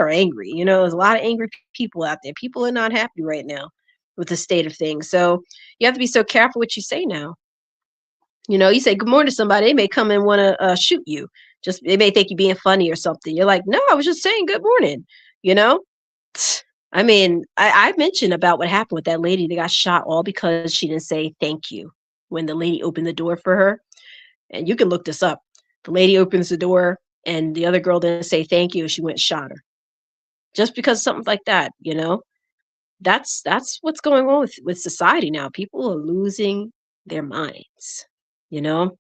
angry. There's a lot of angry people out there. People are not happy right now with the state of things. So you have to be so careful what you say now. You say good morning to somebody, they may come and want to shoot you. Just they may think you're being funny or something. You're like, no, I was just saying good morning. You know, I mean, I mentioned about what happened with that lady that got shot all because she didn't say thank you when the lady opened the door for her. And you can look this up. The lady opens the door and the other girl didn't say thank you. And she went and shot her just because something like that. That's what's going on with society now. People are losing their minds. You know,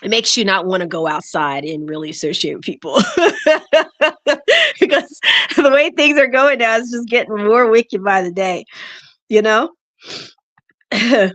it makes you not want to go outside and really associate with people because the way things are going now is just getting more wicked by the day, you know? Now,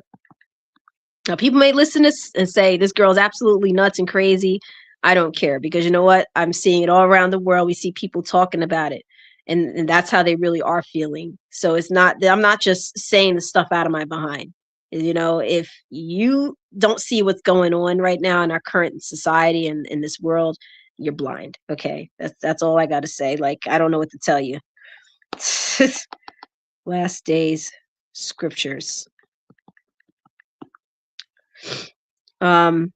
people may listen to this and say, this girl's absolutely nuts and crazy. I don't care because you know what? I'm seeing it all around the world. We see people talking about it. And that's how they really are feeling. So it's not, I'm not just saying the stuff out of my behind. If you don't see what's going on right now in our current society and in this world, you're blind. Okay. That's all I got to say. Like, I don't know what to tell you. Last days scriptures. Um,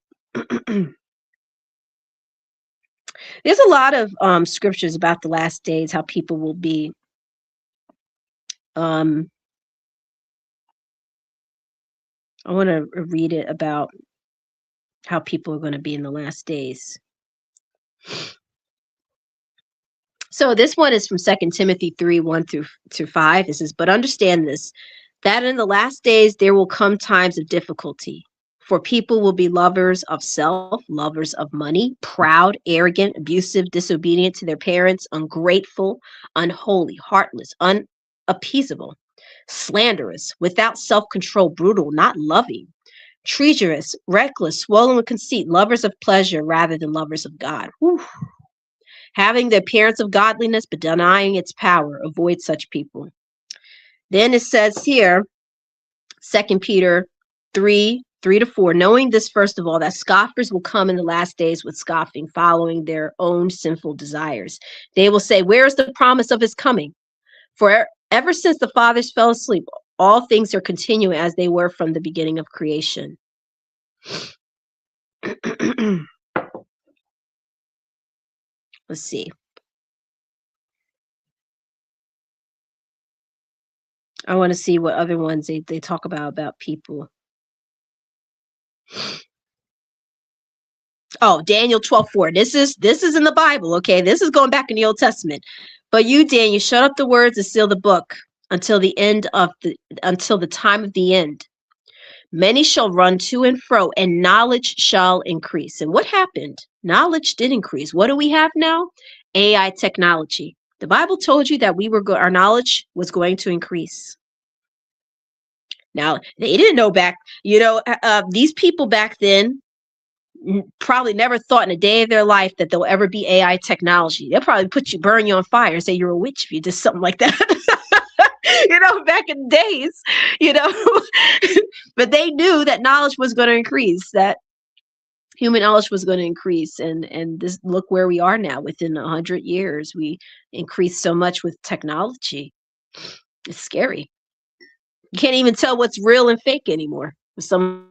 there's a lot of scriptures about the last days, how people will be. I want to read it about how people are going to be in the last days. So this one is from 2 Timothy 3, 1 through 5. It says, but understand this, that in the last days there will come times of difficulty. For people will be lovers of self, lovers of money, proud, arrogant, abusive, disobedient to their parents, ungrateful, unholy, heartless, unappeasable, slanderous, without self-control, brutal, not loving, treacherous, reckless, swollen with conceit, lovers of pleasure rather than lovers of God. Whew. Having the appearance of godliness but denying its power. Avoid such people. Then it says here, 2 Peter 3, 3 to 4, knowing this, first of all, that scoffers will come in the last days with scoffing, following their own sinful desires. They will say, where is the promise of his coming? For ever since the fathers fell asleep, all things are continuing as they were from the beginning of creation. Let's see. I want to see what other ones they talk about people. Oh, Daniel 12:4. This is in the Bible, okay? This is going back in the Old Testament. But you, Daniel, shut up the words and seal the book until the time of the end. Many shall run to and fro, and knowledge shall increase. And what happened? Knowledge did increase. What do we have now? AI technology. The Bible told you that our knowledge was going to increase. Now, they didn't know these people back then probably never thought in a day of their life that there'll ever be AI technology. They'll probably burn you on fire and say you're a witch if you did something like that. Back in the days, but they knew that knowledge was going to increase, that human knowledge was going to increase. And this, look where we are now. Within 100 years, we increased so much with technology. It's scary. You can't even tell what's real and fake anymore. Some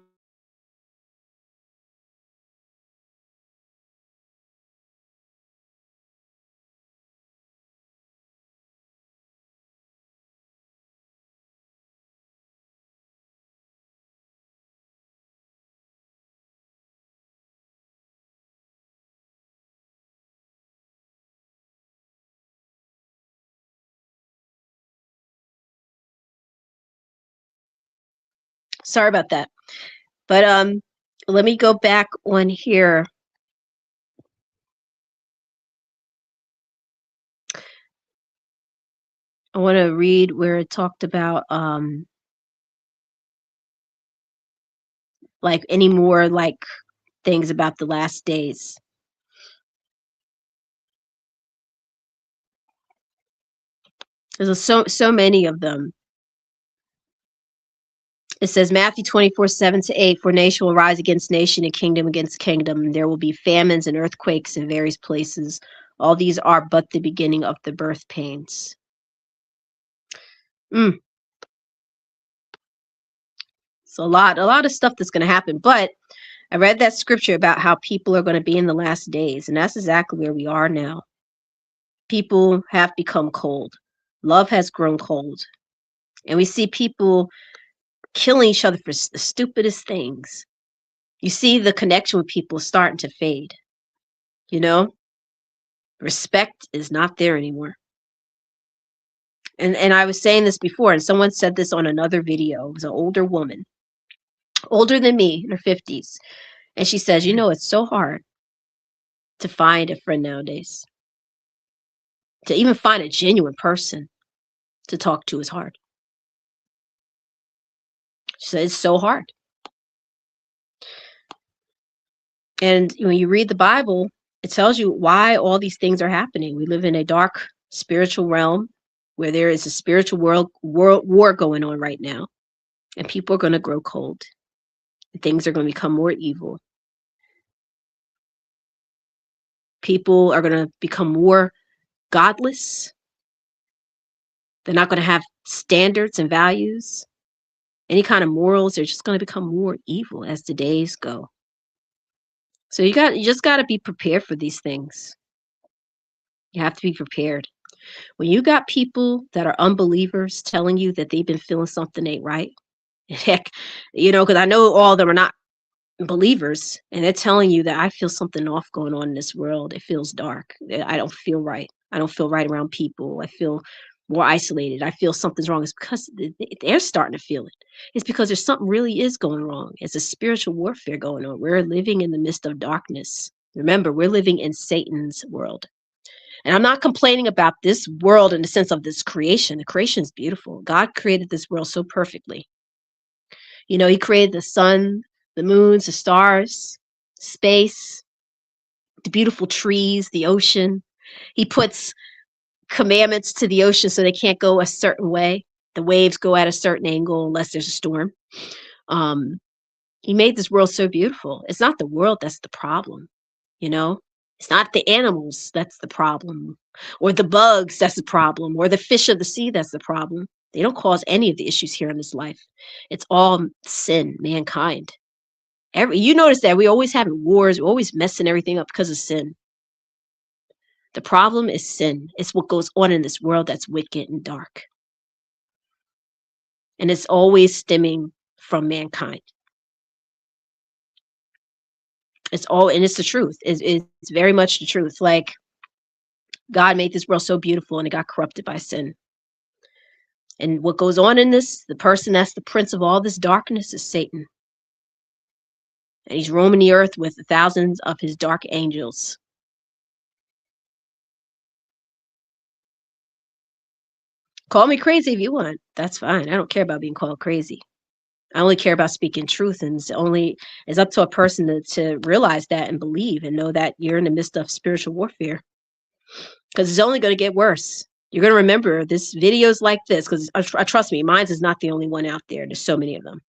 Sorry about that. But let me go back on here. I want to read where it talked about like any more like things about the last days. There's so many of them. It says Matthew 24:7-8, for nation will rise against nation and kingdom against kingdom. And there will be famines and earthquakes in various places. All these are but the beginning of the birth pains. So a lot of stuff that's going to happen. But I read that scripture about how people are going to be in the last days, and that's exactly where we are now. People have become cold. Love has grown cold. And we see people killing each other for the stupidest things. You see the connection with people starting to fade. You know, respect is not there anymore. And I was saying this before, and someone said this on another video. It was an older woman, older than me, in her 50s. And she says, you know, it's so hard to find a friend nowadays. To even find a genuine person to talk to is hard. She said, it's so hard. And when you read the Bible, it tells you why all these things are happening. We live in a dark spiritual realm where there is a spiritual world war going on right now. And people are going to grow cold. Things are going to become more evil. People are going to become more godless. They're not going to have standards and values, any kind of morals. They're just going to become more evil as the days go. So you just got to be prepared for these things. You have to be prepared. When you got people that are unbelievers telling you that they've been feeling something ain't right, heck, you know, because I know all of them are not believers, and they're telling you that I feel something off going on in this world. It feels dark. I don't feel right. I don't feel right around people. I feel more isolated. I feel something's wrong. It's because they're starting to feel it. It's because there's something really is going wrong. It's a spiritual warfare going on. We're living in the midst of darkness. Remember, we're living in Satan's world. And I'm not complaining about this world in the sense of this creation. The creation is beautiful. God created this world so perfectly. You know, he created the sun, the moons, the stars, space, the beautiful trees, the ocean. He puts commandments to the ocean so they can't go a certain way. The waves go at a certain angle unless there's a storm. Um, he made this world so beautiful. It's not the world that's the problem, you know? It's not the animals that's the problem, or the bugs that's the problem, or the fish of the sea that's the problem. They don't cause any of the issues here in this life. It's all sin, mankind. You notice that we always having wars, we're always messing everything up because of sin. The problem is sin. It's what goes on in this world that's wicked and dark. And it's always stemming from mankind. And it's the truth. It's very much the truth. Like, God made this world so beautiful and it got corrupted by sin. And what goes on in this, the person that's the prince of all this darkness is Satan. And he's roaming the earth with thousands of his dark angels. Call me crazy if you want. That's fine. I don't care about being called crazy. I only care about speaking truth, and it's up to a person to realize that and believe and know that you're in the midst of spiritual warfare. Because it's only going to get worse. You're going to remember this videos like this, because trust me, mine is not the only one out there. There's so many of them.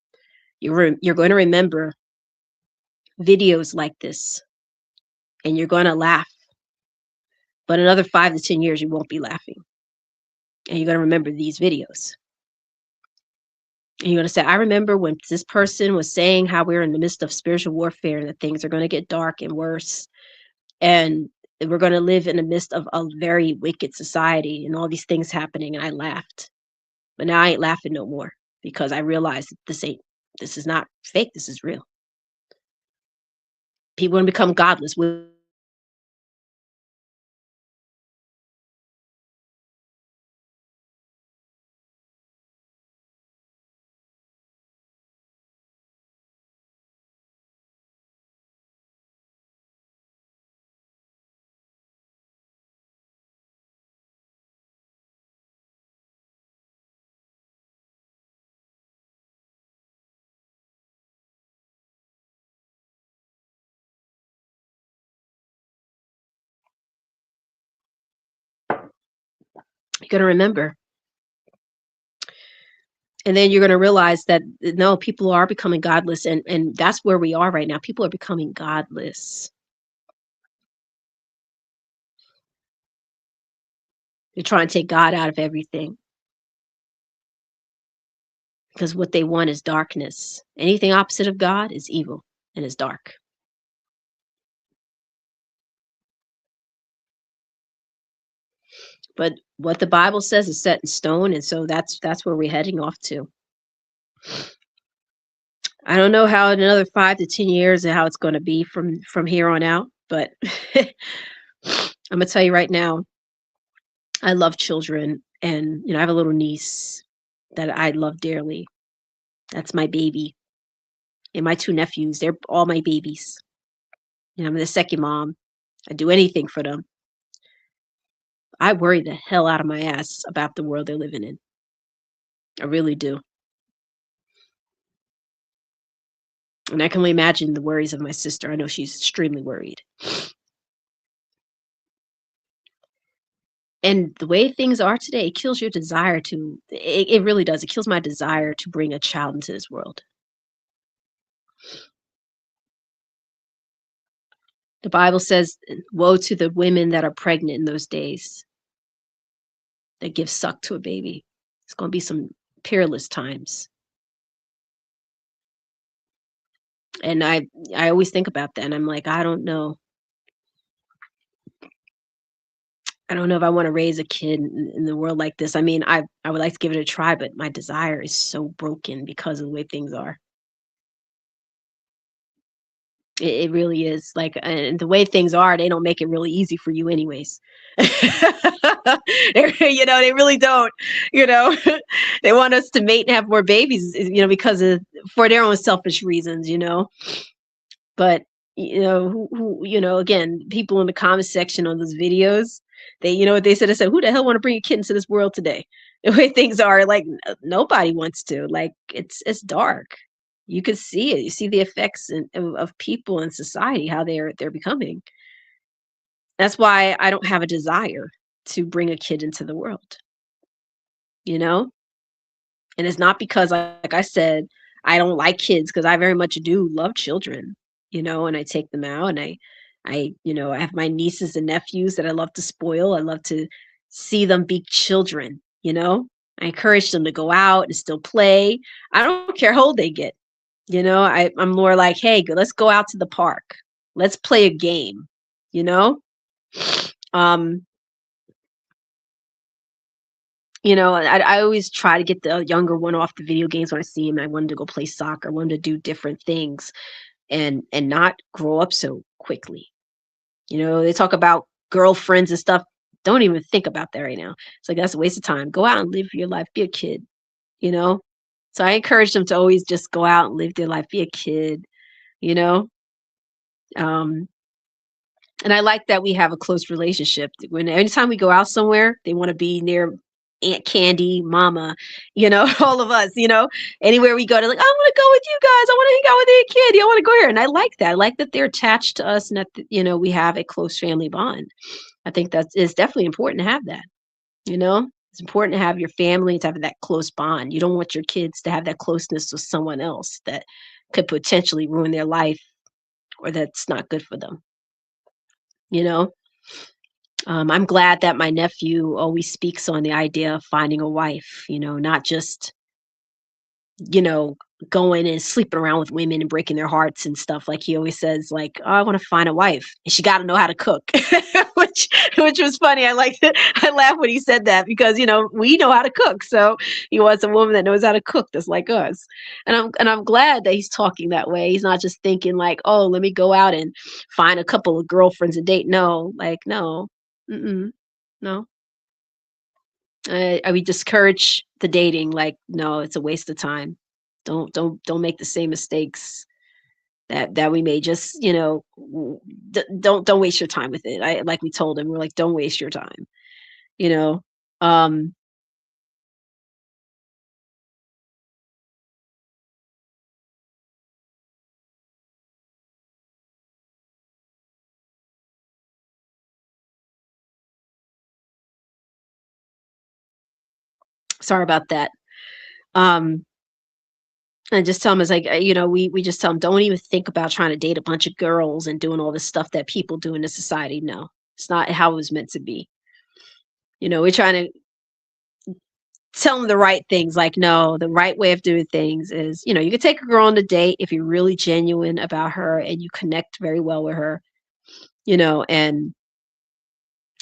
You're going to remember videos like this, and you're going to laugh. But another 5 to 10 years, you won't be laughing, and you're going to remember these videos. And you're going to say, I remember when this person was saying how we're in the midst of spiritual warfare and that things are going to get dark and worse. And we're going to live in the midst of a very wicked society and all these things happening. And I laughed. But now I ain't laughing no more because I realized this is not fake. This is real. People are going to become godless. You're going to remember. And then you're going to realize that no, people are becoming godless. And that's where we are right now. People are becoming godless. They're trying to take God out of everything because what they want is darkness. Anything opposite of God is evil and is dark. But what the Bible says is set in stone, and so that's where we're heading off to. I don't know how in another 5 to 10 years and how it's going to be from here on out, but I'm gonna tell you right now, I love children, and I have a little niece that I love dearly. That's my baby, and my two nephews, they're all my babies. I'm the second mom. I do anything for them. I worry the hell out of my ass about the world they're living in. I really do. And I can only imagine the worries of my sister. I know she's extremely worried. And the way things are today, it kills your desire to, it really does. It kills my desire to bring a child into this world. The Bible says, woe to the women that are pregnant in those days that give suck to a baby. It's going to be some peerless times. And I always think about that. And I'm like, I don't know. I don't know if I want to raise a kid in the world like this. I mean, I would like to give it a try, but my desire is so broken because of the way things are. It really is like, and the way things are, they don't make it really easy for you, anyways. They really don't. You know, they want us to mate and have more babies, because of for their own selfish reasons. But again, people in the comment section on those videos, what they said. I said, "Who the hell want to bring a kid into this world today?" The way things are, like nobody wants to. Like it's dark. You could see it. You see the effects of people in society, how they're becoming. That's why I don't have a desire to bring a kid into the world. You know, and it's not because, like I said, I don't like kids, because I very much do love children, and I take them out, and I have my nieces and nephews that I love to spoil. I love to see them be children. I encourage them to go out and still play. I don't care how old they get. I'm more like, hey, let's go out to the park. Let's play a game, you know? Um, I always try to get the younger one off the video games when I see him. I want him to go play soccer. I want him to do different things and not grow up so quickly. They talk about girlfriends and stuff. Don't even think about that right now. It's like that's a waste of time. Go out and live your life. Be a kid, you know? So I encourage them to always just go out and live their life, be a kid, you know? Um, and I like that we have a close relationship. When anytime we go out somewhere, they want to be near Aunt Candy, Mama, all of us, anywhere we go, they're like, I want to go with you guys. I want to hang out with Aunt Candy. I want to go here. And I like that. I like that they're attached to us and that, we have a close family bond. I think that is definitely important to have that, you know? It's important to have your family to have that close bond. You don't want your kids to have that closeness with someone else that could potentially ruin their life or that's not good for them, you know? I'm glad that my nephew always speaks on the idea of finding a wife, not just, you know, going and sleeping around with women and breaking their hearts and stuff. Like he always says, like, oh, I want to find a wife and she got to know how to cook, which was funny. I liked it. I laughed when he said that because, we know how to cook. So he wants a woman that knows how to cook that's like us. And I'm glad that he's talking that way. He's not just thinking like, oh, let me go out and find a couple of girlfriends and date. No, like, no. Mm-mm. No, I would discourage the dating. Like, no, it's a waste of time. Don't make the same mistakes that we made. Just don't waste your time with it. I like we told him, we're like, don't waste your time. You know, um, Sorry about that. Um, and just tell them it's like, we just tell them, don't even think about trying to date a bunch of girls and doing all this stuff that people do in this society. No, it's not how it was meant to be. We're trying to tell them the right things. Like, no, the right way of doing things is, you can take a girl on a date if you're really genuine about her and you connect very well with her, and,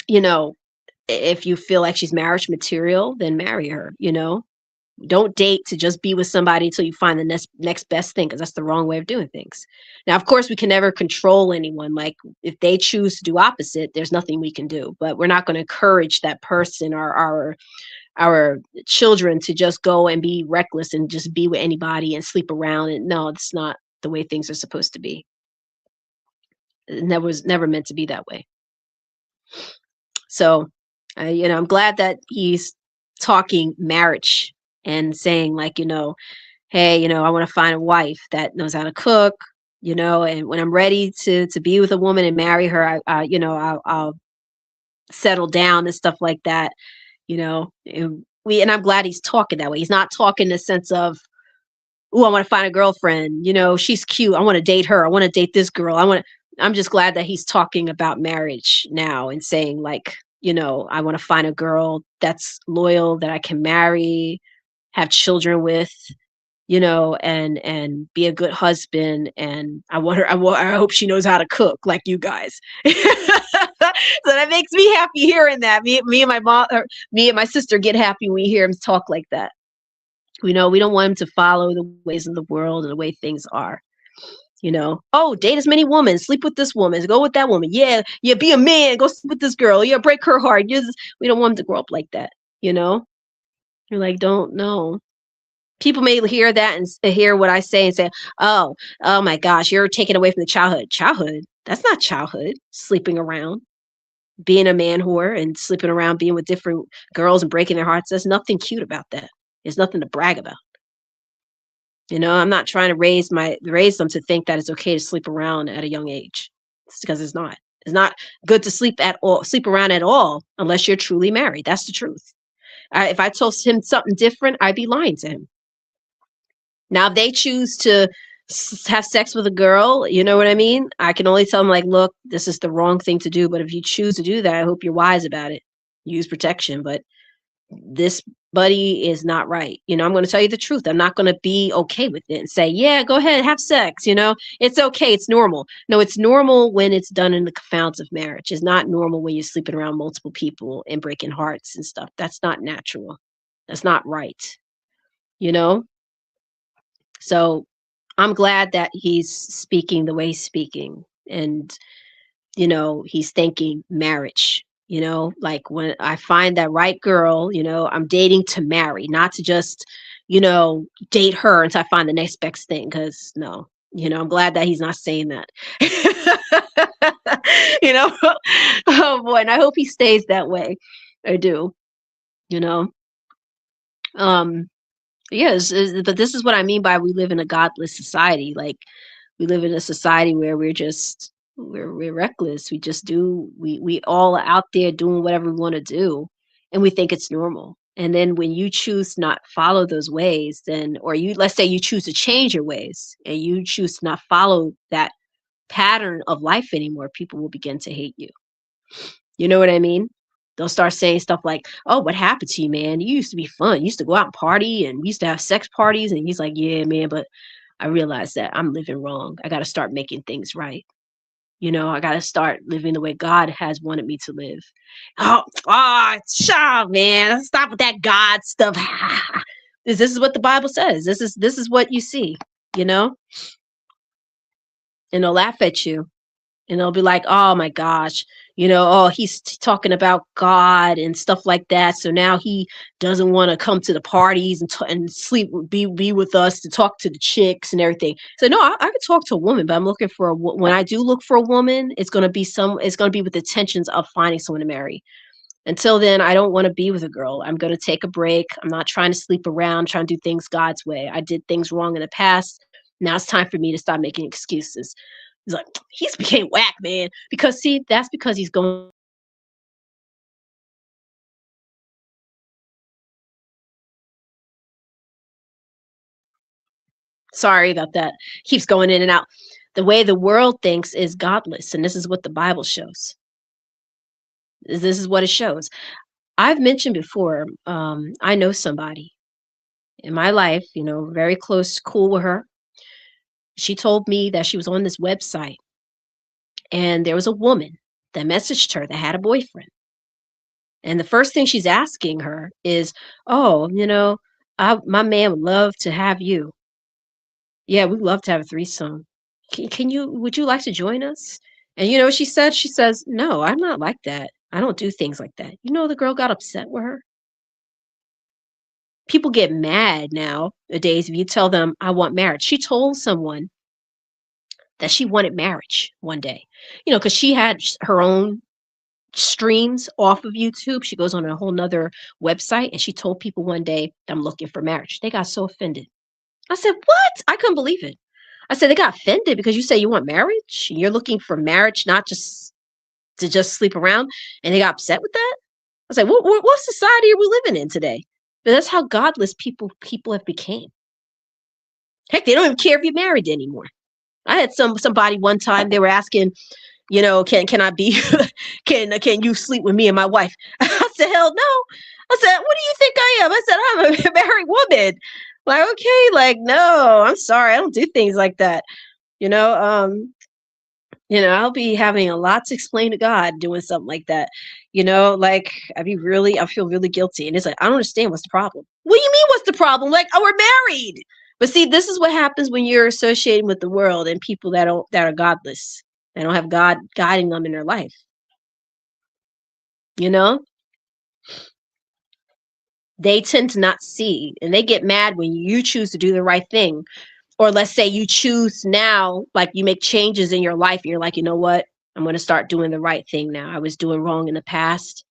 you know, if you feel like she's marriage material, then marry her, Don't date to just be with somebody until you find the next best thing, because that's the wrong way of doing things. Now, of course, we can never control anyone. Like, if they choose to do opposite, there's nothing we can do. But we're not going to encourage that person or our children to just go and be reckless and just be with anybody and sleep around. And no, it's not the way things are supposed to be. It was never meant to be that way. So, I'm glad that he's talking marriage and saying, like, hey, I want to find a wife that knows how to cook, and when I'm ready to be with a woman and marry her, I'll settle down and stuff like that. And I'm glad he's talking that way. He's not talking in the sense of, oh, I want to find a girlfriend. She's cute. I want to date her. I want to date this girl. I'm just glad that he's talking about marriage now and saying, like, I want to find a girl that's loyal, that I can marry, have children with, and be a good husband. And I hope she knows how to cook like you guys. So that makes me happy hearing that. Me and my mom, or me and my sister get happy when we hear him talk like that. We don't want him to follow the ways of the world and the way things are. Oh, date as many women, sleep with this woman, go with that woman. Yeah, yeah, be a man, go sleep with this girl. Yeah, break her heart. We don't want him to grow up like that. You're like, don't know. People may hear that and hear what I say and say, oh my gosh, you're taking away from the childhood. Childhood? That's not childhood. Sleeping around, being a man whore and sleeping around, being with different girls and breaking their hearts. There's nothing cute about that. There's nothing to brag about. I'm not trying to raise them to think that it's okay to sleep around at a young age. It's because it's not. It's not good to sleep around at all unless you're truly married. That's the truth. If I told him something different, I'd be lying to him. Now, if they choose to have sex with a girl, you know what I mean? I can only tell them, like, look, this is the wrong thing to do. But if you choose to do that, I hope you're wise about it. Use protection. But this buddy is not right. I'm going to tell you the truth. I'm not going to be okay with it and say, yeah, go ahead, have sex. It's okay. It's normal. No, it's normal when it's done in the confounds of marriage. It's not normal when you're sleeping around multiple people and breaking hearts and stuff. That's not natural. That's not right. You know? So I'm glad that he's speaking the way he's speaking. And, he's thinking marriage. Like, when I find that right girl, I'm dating to marry, not to just, date her until I find the next best thing. Because no, I'm glad that he's not saying that. you know, oh boy, and I hope he stays that way. I do. You know, um, yes, but this is what I mean by we live in a godless society. Like, we live in a society where we're reckless. We just do we all are out there doing whatever we want to do, and we think it's normal. And then when you choose to not follow those ways, then, or you, let's say you choose to change your ways and you choose to not follow that pattern of life anymore, people will begin to hate you. You know what I mean? They'll start saying stuff like, "Oh, what happened to you, man? You used to be fun. You used to go out and party, and we used to have sex parties." And he's like, "Yeah, man, but I realized that I'm living wrong. I got to start making things right. I got to start living the way God has wanted me to live." Shut up, man. Stop with that God stuff. This is what the Bible says. This is what you see, you know? And they'll laugh at you. And they'll be like, "Oh my gosh, oh, he's talking about God and stuff like that. So now he doesn't want to come to the parties and sleep, be with us to talk to the chicks and everything." So no, I could talk to a woman, but I'm looking for when I do look for a woman, it's gonna be with the intentions of finding someone to marry. Until then, I don't want to be with a girl. I'm going to take a break. I'm not trying to sleep around, trying to do things God's way. I did things wrong in the past. Now it's time for me to stop making excuses. He's like, he's became whack, man. Because see, that's because he's going Sorry about that. Keeps going in and out. The way the world thinks is godless, and this is what the Bible shows. This is what it shows. I've mentioned before, I know somebody in my life, very close, cool with her. She told me that she was on this website and there was a woman that messaged her that had a boyfriend. And the first thing she's asking her is, oh, my man would love to have you. Yeah, we'd love to have a threesome. Would you like to join us? And you know what she said? She says, no, I'm not like that. I don't do things like that. The girl got upset with her. People get mad nowadays if you tell them, I want marriage. She told someone that she wanted marriage one day, because she had her own streams off of YouTube. She goes on a whole nother website and she told people one day, I'm looking for marriage. They got so offended. I said, what? I couldn't believe it. I said, they got offended because you say you want marriage? You're looking for marriage, not just to just sleep around. And they got upset with that? I was like, what society are we living in today? But that's how godless people have became. Heck, they don't even care if you're married anymore. I had somebody one time, they were asking, can I be, can you sleep with me and my wife? I said, hell no. I said, what do you think I am? I said, I'm a married woman. Like, okay, like, no, I'm sorry. I don't do things like that. I'll be having a lot to explain to God doing something like that. Like I feel really guilty. And it's like, I don't understand what's the problem. What do you mean what's the problem? Like, oh, we're married. But see, this is what happens when you're associating with the world and people that are godless. They don't have God guiding them in their life. They tend to not see, and they get mad when you choose to do the right thing. Or let's say you choose now, like you make changes in your life. And you're like, you know what? I'm going to start doing the right thing now. I was doing wrong in the past.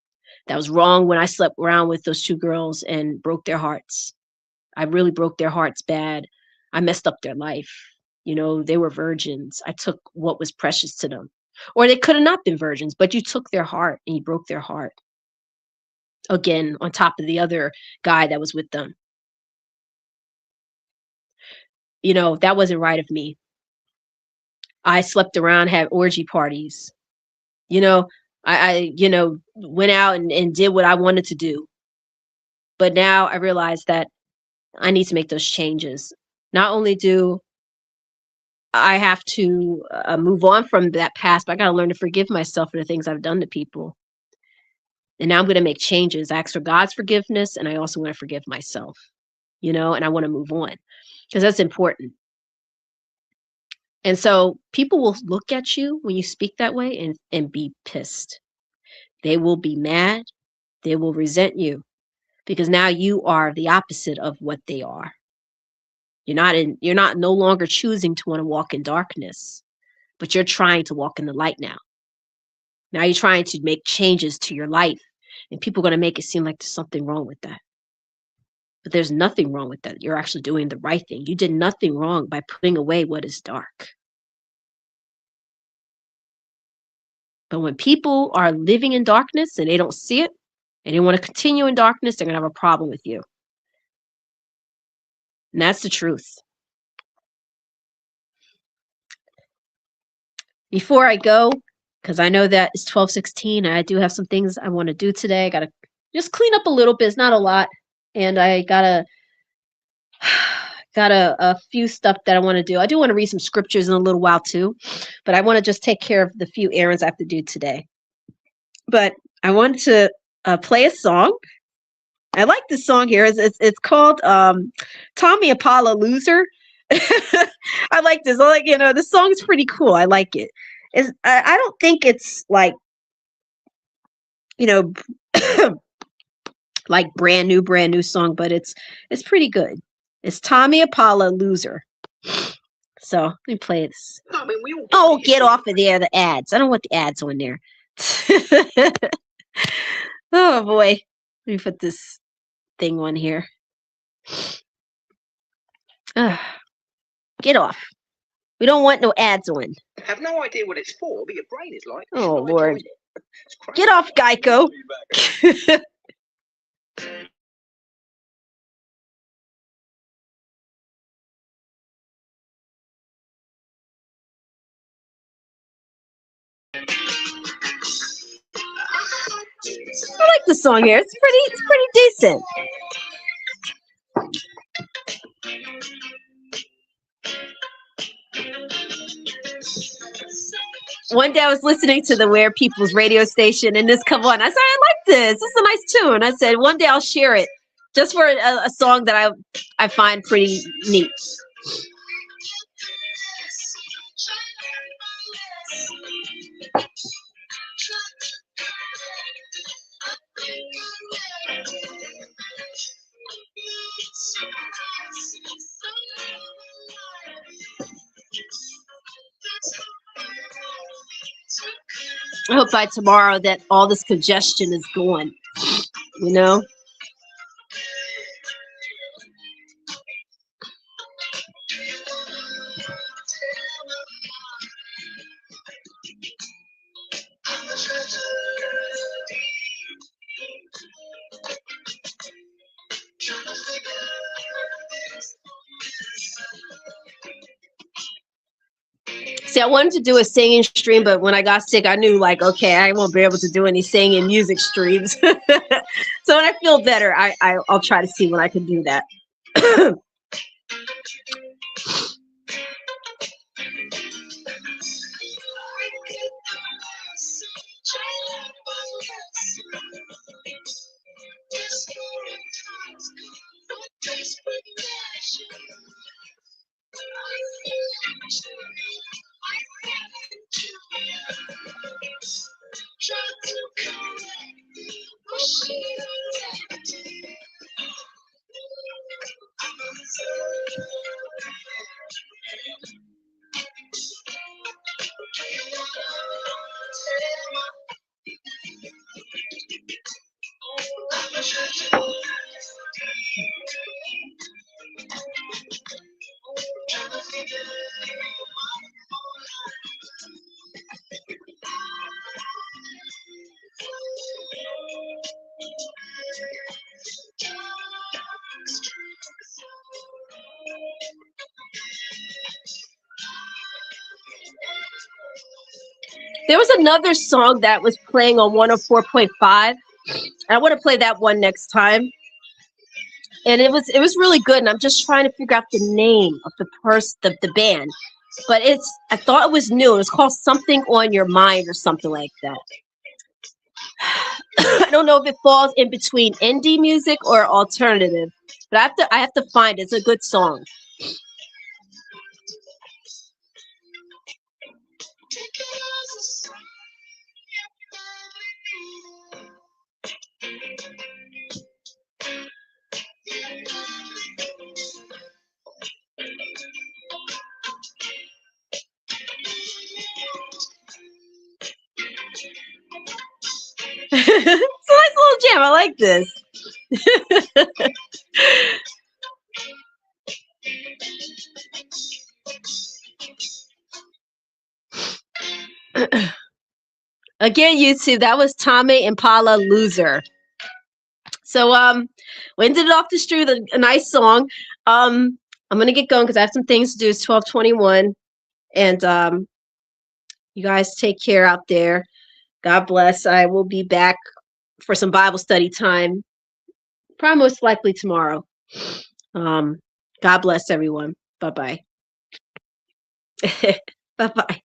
That was wrong when I slept around with those two girls and broke their hearts. I really broke their hearts bad. I messed up their life. They were virgins. I took what was precious to them. Or they could have not been virgins, but you took their heart and you broke their heart. Again, on top of the other guy that was with them. That wasn't right of me. I slept around, had orgy parties. I went out and did what I wanted to do. But now I realize that I need to make those changes. Not only do I have to move on from that past, but I got to learn to forgive myself for the things I've done to people. And now I'm going to make changes. I ask for God's forgiveness, and I also want to forgive myself, and I want to move on because that's important. And so people will look at you when you speak that way and be pissed. They will be mad. They will resent you because now you are the opposite of what they are. You're not no longer choosing to want to walk in darkness, but you're trying to walk in the light now. Now you're trying to make changes to your life, and people are going to make it seem like there's something wrong with that. But there's nothing wrong with that. You're actually doing the right thing. You did nothing wrong by putting away what is dark. But when people are living in darkness and they don't see it, and they want to continue in darkness, they're going to have a problem with you. And that's the truth. Before I go, because I know that it's 12:16, I do have some things I want to do today. I got to just clean up a little bit. It's not a lot. And I got a few stuff that I want to do. I do want to read some scriptures in a little while too, but I want to just take care of the few errands I have to do today. But I wanted to play a song. I like this song here. It's called Tommy Apollo Loser. I like this. I like, this song's pretty cool. I like it. I don't think it's like, like brand new song, but it's pretty good. It's Tommy Apollo Loser. So let me play this. Oh, get off of there, the ads. I don't want the ads on there. Oh boy. Let me put this thing on here. Get off. We don't want no ads on. I have no idea what it's for, but your brain is like. Oh Lord. Get off, Geico. I like the song here. It's pretty decent. One day I was listening to the Weird People's radio station, and this come on. I said, I like this. This is a nice tune. I said, one day I'll share it, just for a song that I find pretty neat. I hope by tomorrow that all this congestion is gone, you know? See, I wanted to do a singing stream, but when I got sick, I knew, like, okay, I won't be able to do any singing music streams. So when I feel better, I'll try to see when I can do that. There was another song that was playing on 104.5. I want to play that one next time. And it was really good. And I'm just trying to figure out the name of the band. But I thought it was new. It was called Something on Your Mind or something like that. I don't know if it falls in between indie music or alternative, but I have to find it. It's a good song. It's a nice little jam. I like this. Again, YouTube, that was Tame Impala Loser. So we ended it off the street with a nice song. I'm gonna get going because I have some things to do. It's 12:21. And you guys take care out there. God bless. I will be back for some Bible study time, probably most likely tomorrow. God bless everyone. Bye-bye. Bye-bye.